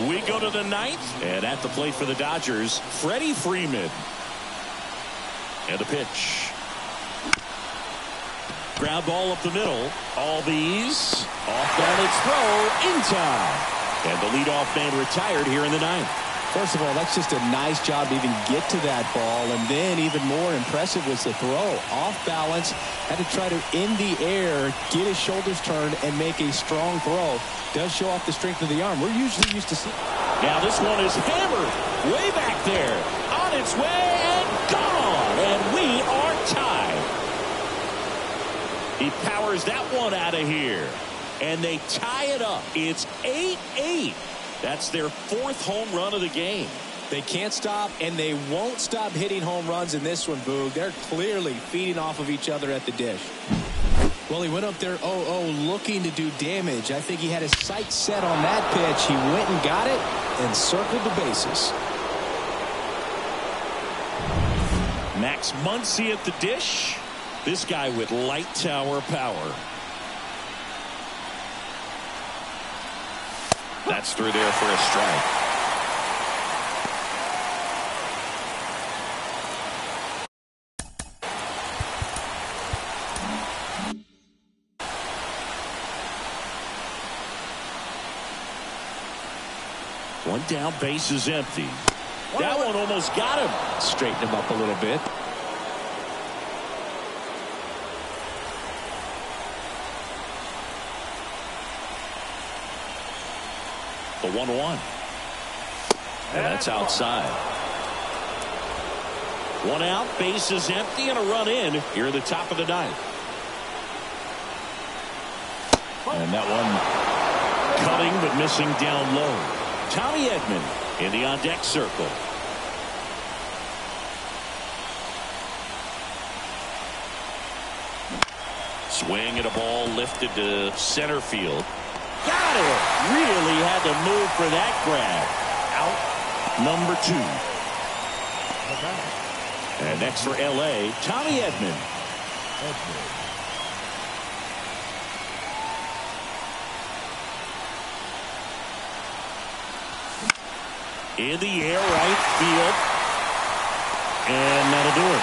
We go to the ninth, and at the plate for the Dodgers, Freddie Freeman. And a pitch. Ground ball up the middle. Albies off balance throw in time. And the leadoff man retired here in the ninth. First of all, that's just a nice job to even get to that ball. And then even more impressive was the throw. Off balance, had to try to, in the air, get his shoulders turned and make a strong throw. Does show off the strength of the arm. We're usually used to see. Now this one is hammered way back there. On its way and gone. And we are tied. He powers that one out of here. And they tie it up. It's 8-8. That's their fourth home run of the game. They can't stop, and they won't stop hitting home runs in this one, Boog. They're clearly feeding off of each other at the dish. Well, he went up there 0-0 looking to do damage. I think he had his sights set on that pitch. He went and got it and circled the bases. Max Muncy at the dish. This guy with light tower power. That's through there for a strike. One down, base is empty. That one almost got him. Straighten him up a little bit. The 1-1. And that's outside. One out, base is empty, and a run in here at the top of the ninth. And that one cutting but missing down low. Tommy Edman in the on-deck circle. Swing at a ball lifted to center field. Got it. Really had to move for that grab. Out number 2. And next for L.A., Tommy Edman. In the air, right field. And that'll do it.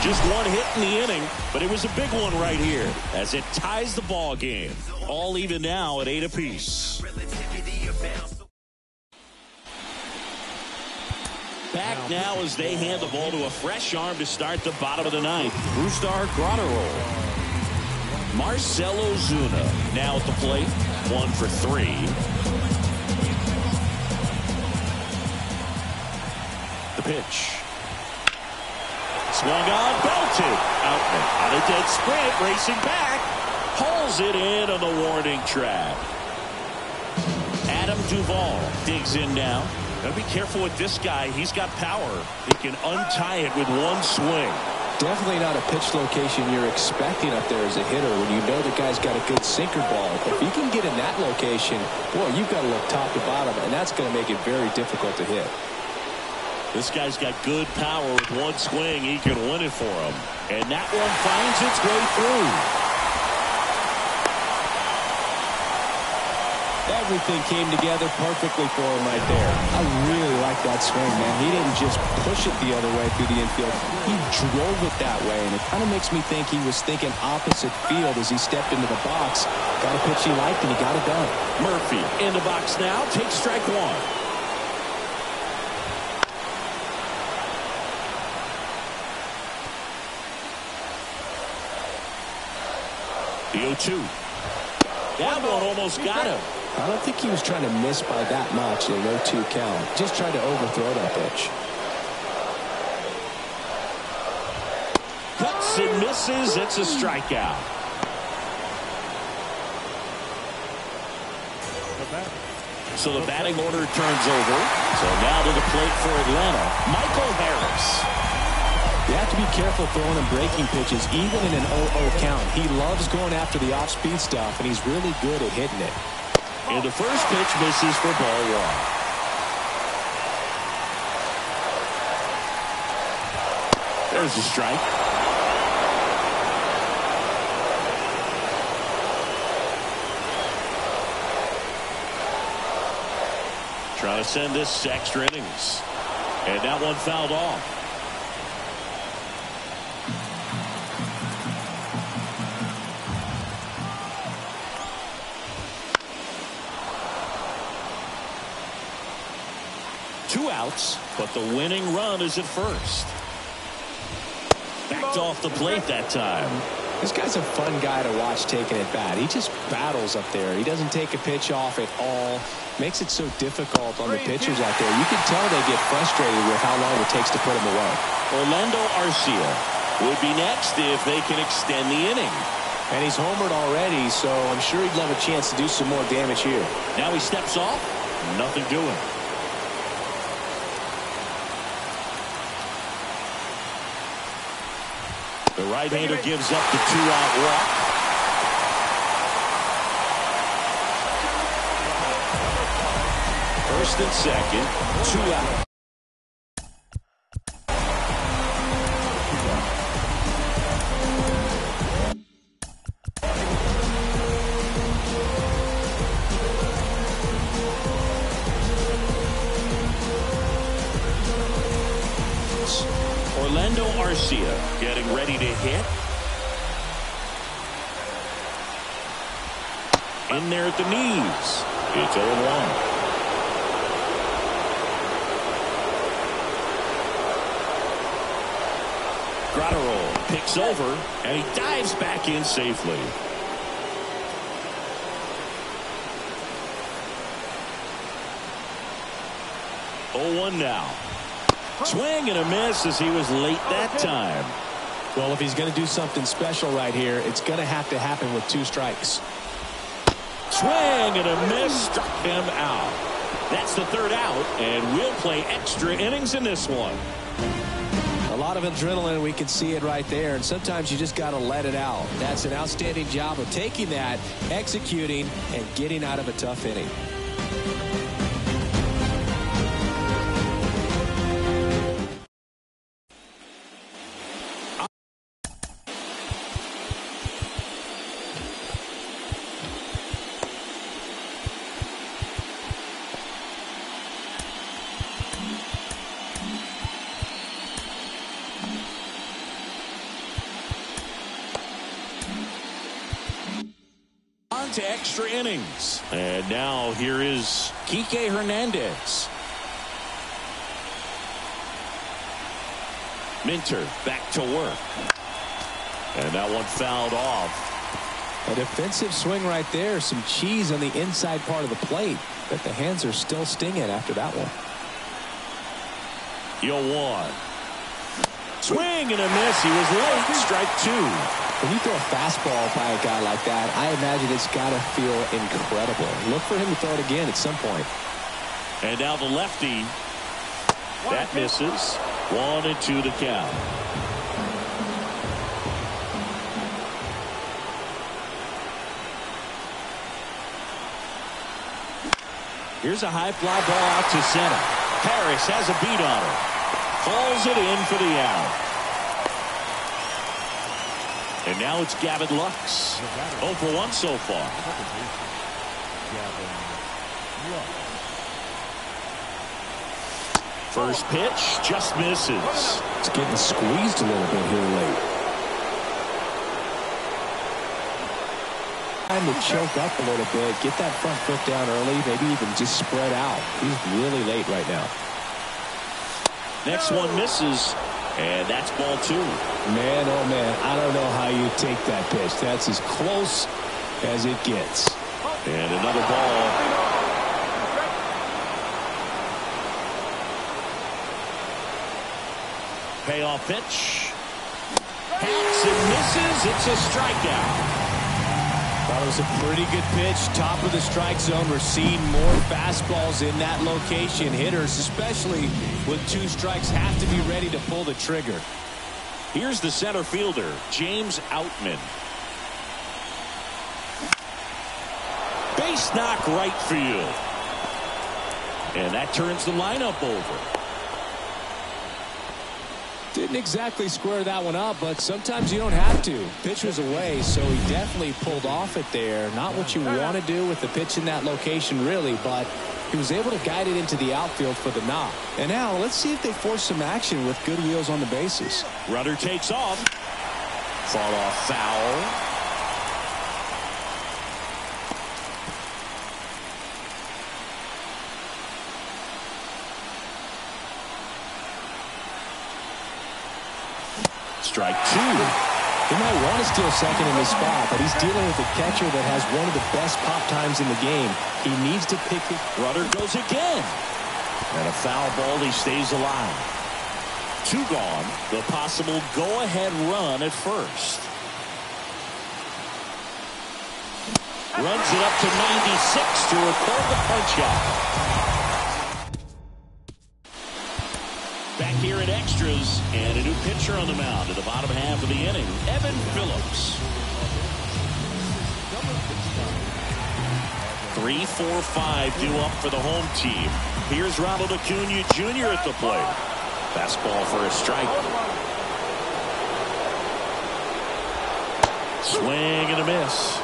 Just one hit in the inning, but it was a big one right here as it ties the ball game. All even now at 8 apiece. Back now as they hand the ball to a fresh arm to start the bottom of the ninth. Brusdar Graterol. Marcell Ozuna now at the plate. 1 for 3. The pitch. Swung on, belted. Outman on a dead sprint, racing back. Pulls it in on the warning track. Adam Duvall digs in now. Gotta be careful with this guy. He's got power. He can untie it with one swing. Definitely not a pitch location you're expecting up there as a hitter when you know the guy's got a good sinker ball. If he can get in that location, boy, you've got to look top to bottom, and that's going to make it very difficult to hit. This guy's got good power. With one swing, he can win it for him. And that one finds its way through. Everything came together perfectly for him right there. I really like that swing, man. He didn't just push it the other way through the infield. He drove it that way, and it kind of makes me think he was thinking opposite field as he stepped into the box. Got a pitch he liked, and he got it done. Murphy in the box now. Takes strike 1. The 0-2. That one almost got him. I don't think he was trying to miss by that much in an 0-2 count. Just tried to overthrow that pitch. Cuts and misses. It's a strikeout. So the batting order turns over. So now to the plate for Atlanta, Michael Harris. You have to be careful throwing him breaking pitches, even in an 0-0 count. He loves going after the off-speed stuff, and he's really good at hitting it. And the first pitch misses for ball one. There's a strike. Trying to send this to extra innings. And that one fouled off. Two outs, but the winning run is at first. Backed off the plate that time. This guy's a fun guy to watch taking at bat. He just battles up there. He doesn't take a pitch off at all. Makes it so difficult on the pitchers out there. You can tell they get frustrated with how long it takes to put him away. Orlando Arcia would be next if they can extend the inning. And he's homered already, so I'm sure he'd love a chance to do some more damage here. Now he steps off. Nothing doing. The right-hander gives up the two-out walk. First and second, 2 out. Orlando Arcia getting ready to hit. In there at the knees. It's 0-1. Gratterol picks over, and he dives back in safely. Oh, 1 now. Swing and a miss as he was late that time. Well, if he's going to do something special right here, it's going to have to happen with 2 strikes. Swing and a miss, struck him out. That's the 3rd out, and we'll play extra innings in this one. A lot of adrenaline, we can see it right there, and sometimes you just got to let it out. That's an outstanding job of taking that, executing, and getting out of a tough inning. To extra innings. And now here is Kike Hernandez. Minter back to work. And that one fouled off. A defensive swing right there. Some cheese on the inside part of the plate. But the hands are still stinging after that one. 0-1. Swing and a miss. He was late. Strike 2. When you throw a fastball by a guy like that, I imagine it's got to feel incredible. Look for him to throw it again at some point. And now the lefty. That misses. 1-2 the count. Here's a high fly ball out to center. Harris has a beat on it. Calls it in for the out. And now it's Gavin Lux. 0 for 1 so far. First pitch just misses. It's getting squeezed a little bit here late. Time to choke up a little bit, get that front foot down early, maybe even just spread out. He's really late right now. Next one misses, And that's ball 2. Man, oh man, I don't know how you take that pitch. That's as close as it gets. And another ball. Payoff pitch. Hacks and misses. It's a strikeout. That was a pretty good pitch. Top of the strike zone. We're seeing more fastballs in that location. Hitters, especially with 2 strikes, have to be ready to pull the trigger. Here's the center fielder, James Outman. Base knock right field. And that turns the lineup over. Didn't exactly square that one up, but sometimes you don't have to. Pitch was away, so he definitely pulled off it there. Not what you want to do with the pitch in that location, really, but he was able to guide it into the outfield for the knock. And now let's see if they force some action with good wheels on the bases. Runner takes off. Fought off foul. Strike 2. He might want to steal second in this spot, but he's dealing with a catcher that has one of the best pop times in the game. He needs to pick it. Runner goes again. And a foul ball. He stays alive. 2 gone. The possible go-ahead run at first. Runs it up to 96 to record the punch-out. Back here in extras, and a new pitcher on the mound in the bottom half of the inning, Evan Phillips. 3-4-5 due up for the home team. Here's Ronald Acuna Jr. at the plate. Fastball for a strike. Swing and a miss.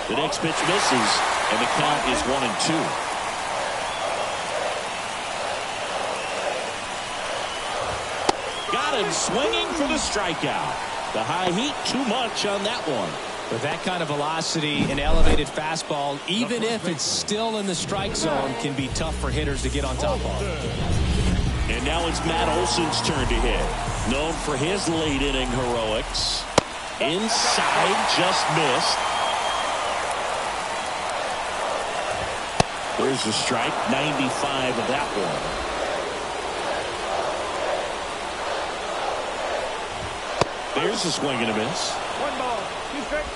The next pitch misses, and the count is 1-2. Got him swinging for the strikeout. The high heat, too much on that one. With that kind of velocity, an elevated fastball, even if it's still in the strike zone, can be tough for hitters to get on top of. And now it's Matt Olson's turn to hit. Known for his late inning heroics. Inside, just missed. There's the strike, 95 of that one. There's a swing and a miss. 1 ball, 2 strikes.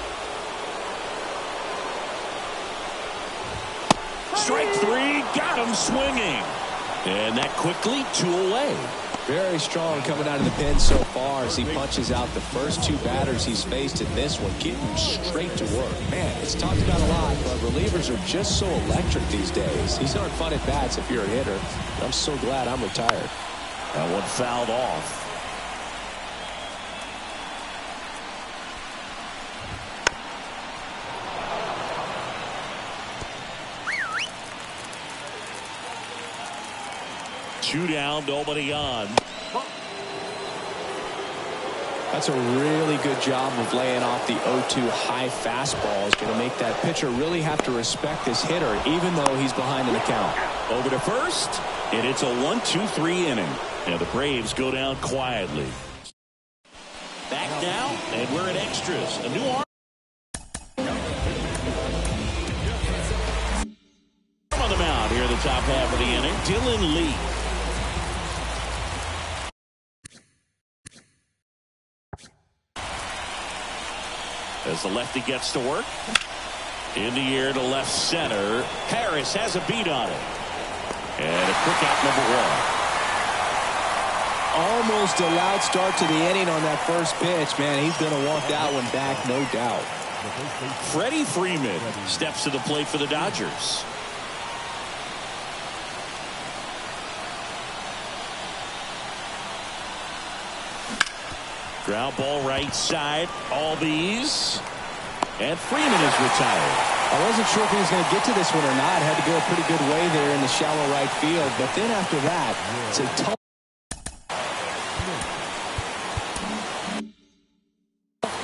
Strike 3, got him swinging. And that quickly 2 away. Very strong coming out of the pen so far as he punches out the first 2 batters he's faced in this one, getting straight to work. Man, it's talked about a lot, but relievers are just so electric these days. These aren't fun at bats if you're a hitter. I'm so glad I'm retired. That one fouled off. Two down, nobody on. That's a really good job of laying off the 0-2 high fastball. Is going to make that pitcher really have to respect this hitter, even though he's behind in the count. Over to first, and it's a 1-2-3 inning. And the Braves go down quietly. Back now, and we're at extras. A new arm on the mound here in the top half of the inning. Dylan Lee. As the lefty gets to work. In the air to left center. Harris has a beat on it. And a quick out, number 1. Almost a loud start to the inning on that first pitch. Man, he's going to want that one back, no doubt. Freddie Freeman steps to the plate for the Dodgers. Ground ball right side. Albies. And Freeman is retired. I wasn't sure if he was going to get to this one or not. Had to go a pretty good way there in the shallow right field. But then after that, it's a tough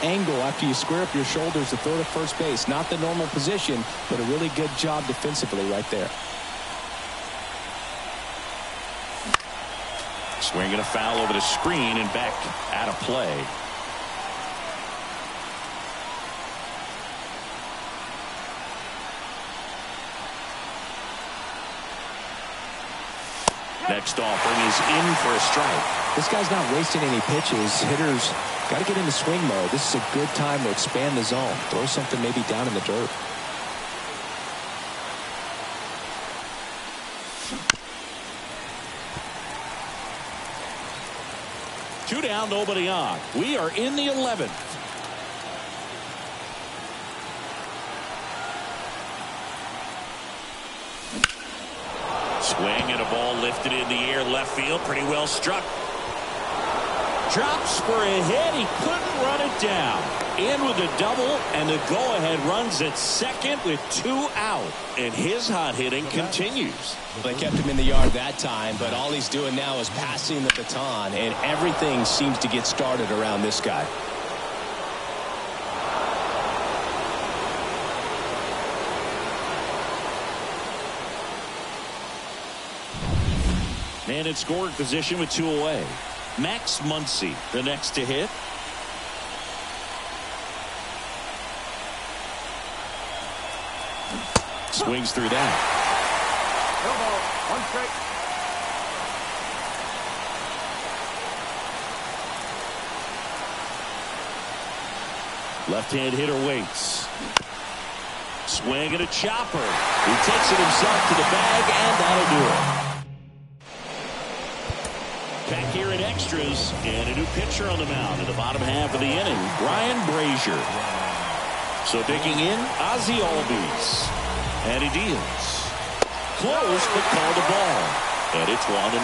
angle after you square up your shoulders to throw to first base. Not the normal position, but a really good job defensively right there. Swinging a foul over the screen and back out of play. Next offering is in for a strike. This guy's not wasting any pitches. Hitters got to get into swing mode. This is a good time to expand the zone. Throw something maybe down in the dirt. Two down, nobody on. We are in the 11th. Swing and a ball lifted in the air, left field, pretty well struck. Drops for a hit, he couldn't run it down. In with a double, and the go-ahead runs at second with 2 out. And his hot hitting continues. They kept him in the yard that time, but all he's doing now is passing the baton, and everything seems to get started around this guy. Man in scoring position with 2 away. Max Muncy, the next to hit. Swings through that. No ball, 1 strike. Left-hand hitter waits. Swing and a chopper. He takes it himself to the bag, and that'll do it. Back here in extras, and a new pitcher on the mound in the bottom half of the inning, Ryan Brazier. So digging in, Ozzie Albies. And he deals. Close, but called a ball. And it's 1-0. 1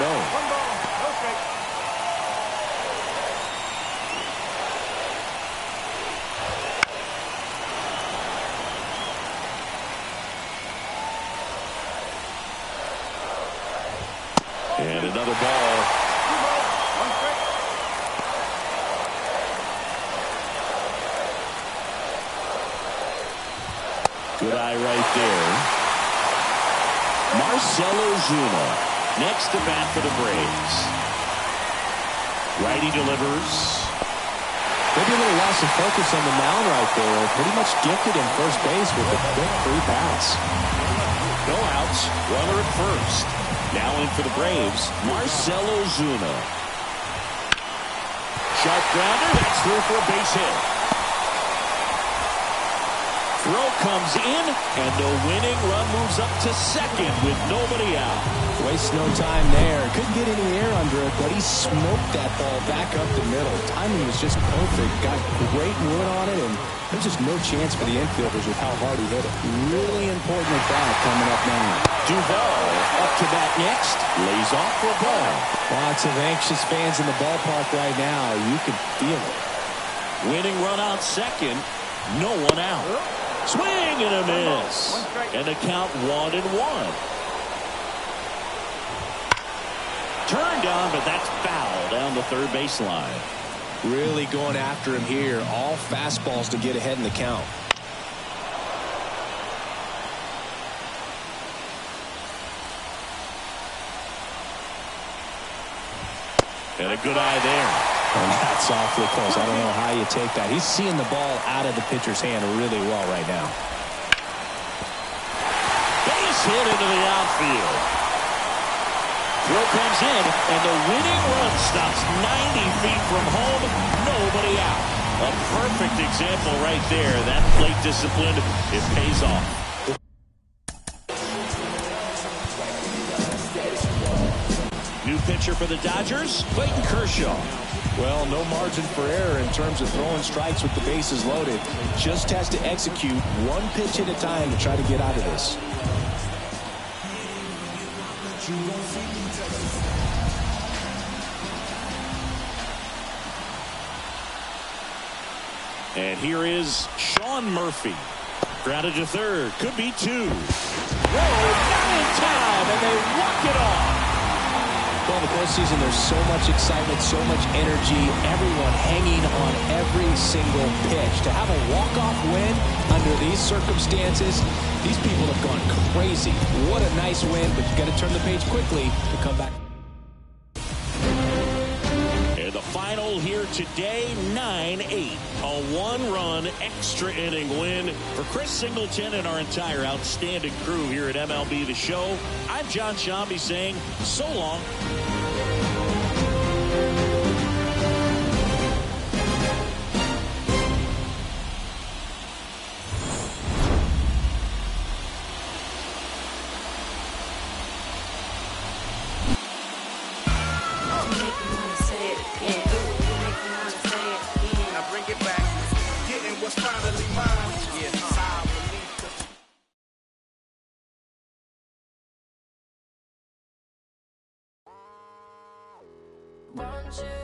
ball, no strike. And another ball. 2 balls, 1 strike. Good eye right there. Marcell Ozuna next to bat for the Braves. Righty delivers. Maybe a little loss of focus on the mound right there. Pretty much gifted in first base with a quick free pass. No outs. Runner at first. Now in for the Braves, Marcell Ozuna. Sharp grounder. That's through for a base hit. Throw comes in, and the winning run moves up to second with nobody out. Waste no time there. Couldn't get any air under it, but he smoked that ball back up the middle. Timing was just perfect. Got great wood on it, and there's just no chance for the infielders with how hard he hit it. Really important at bat coming up now. Duvall up to bat next. Lays off for a ball. Lots of anxious fans in the ballpark right now. You can feel it. Winning run out second. No one out. Swing and a miss. 1 strike. And the count 1-1. Turned on, but that's foul down the third baseline. Really going after him here. All fastballs to get ahead in the count. And a good eye there. And that's awfully close. I don't know how you take that. He's seeing the ball out of the pitcher's hand really well right now. Base hit into the outfield. Throw comes in, and the winning run stops 90 feet from home. Nobody out. A perfect example right there. That plate discipline, it pays off. New pitcher for the Dodgers, Clayton Kershaw. Well, no margin for error in terms of throwing strikes with the bases loaded. Just has to execute 1 pitch at a time to try to get out of this. And here is Sean Murphy. Grounded to third. Could be 2. Whoa, not in time, and they walk it off. Well, in the postseason, there's so much excitement, so much energy, everyone hanging on every single pitch. To have a walk-off win under these circumstances, these people have gone crazy. What a nice win, but you got to turn the page quickly to come back. total here today, 9-8. A one-run extra inning win for Chris Singleton and our entire outstanding crew here at MLB The Show. I'm John Shambi saying so long. Won't you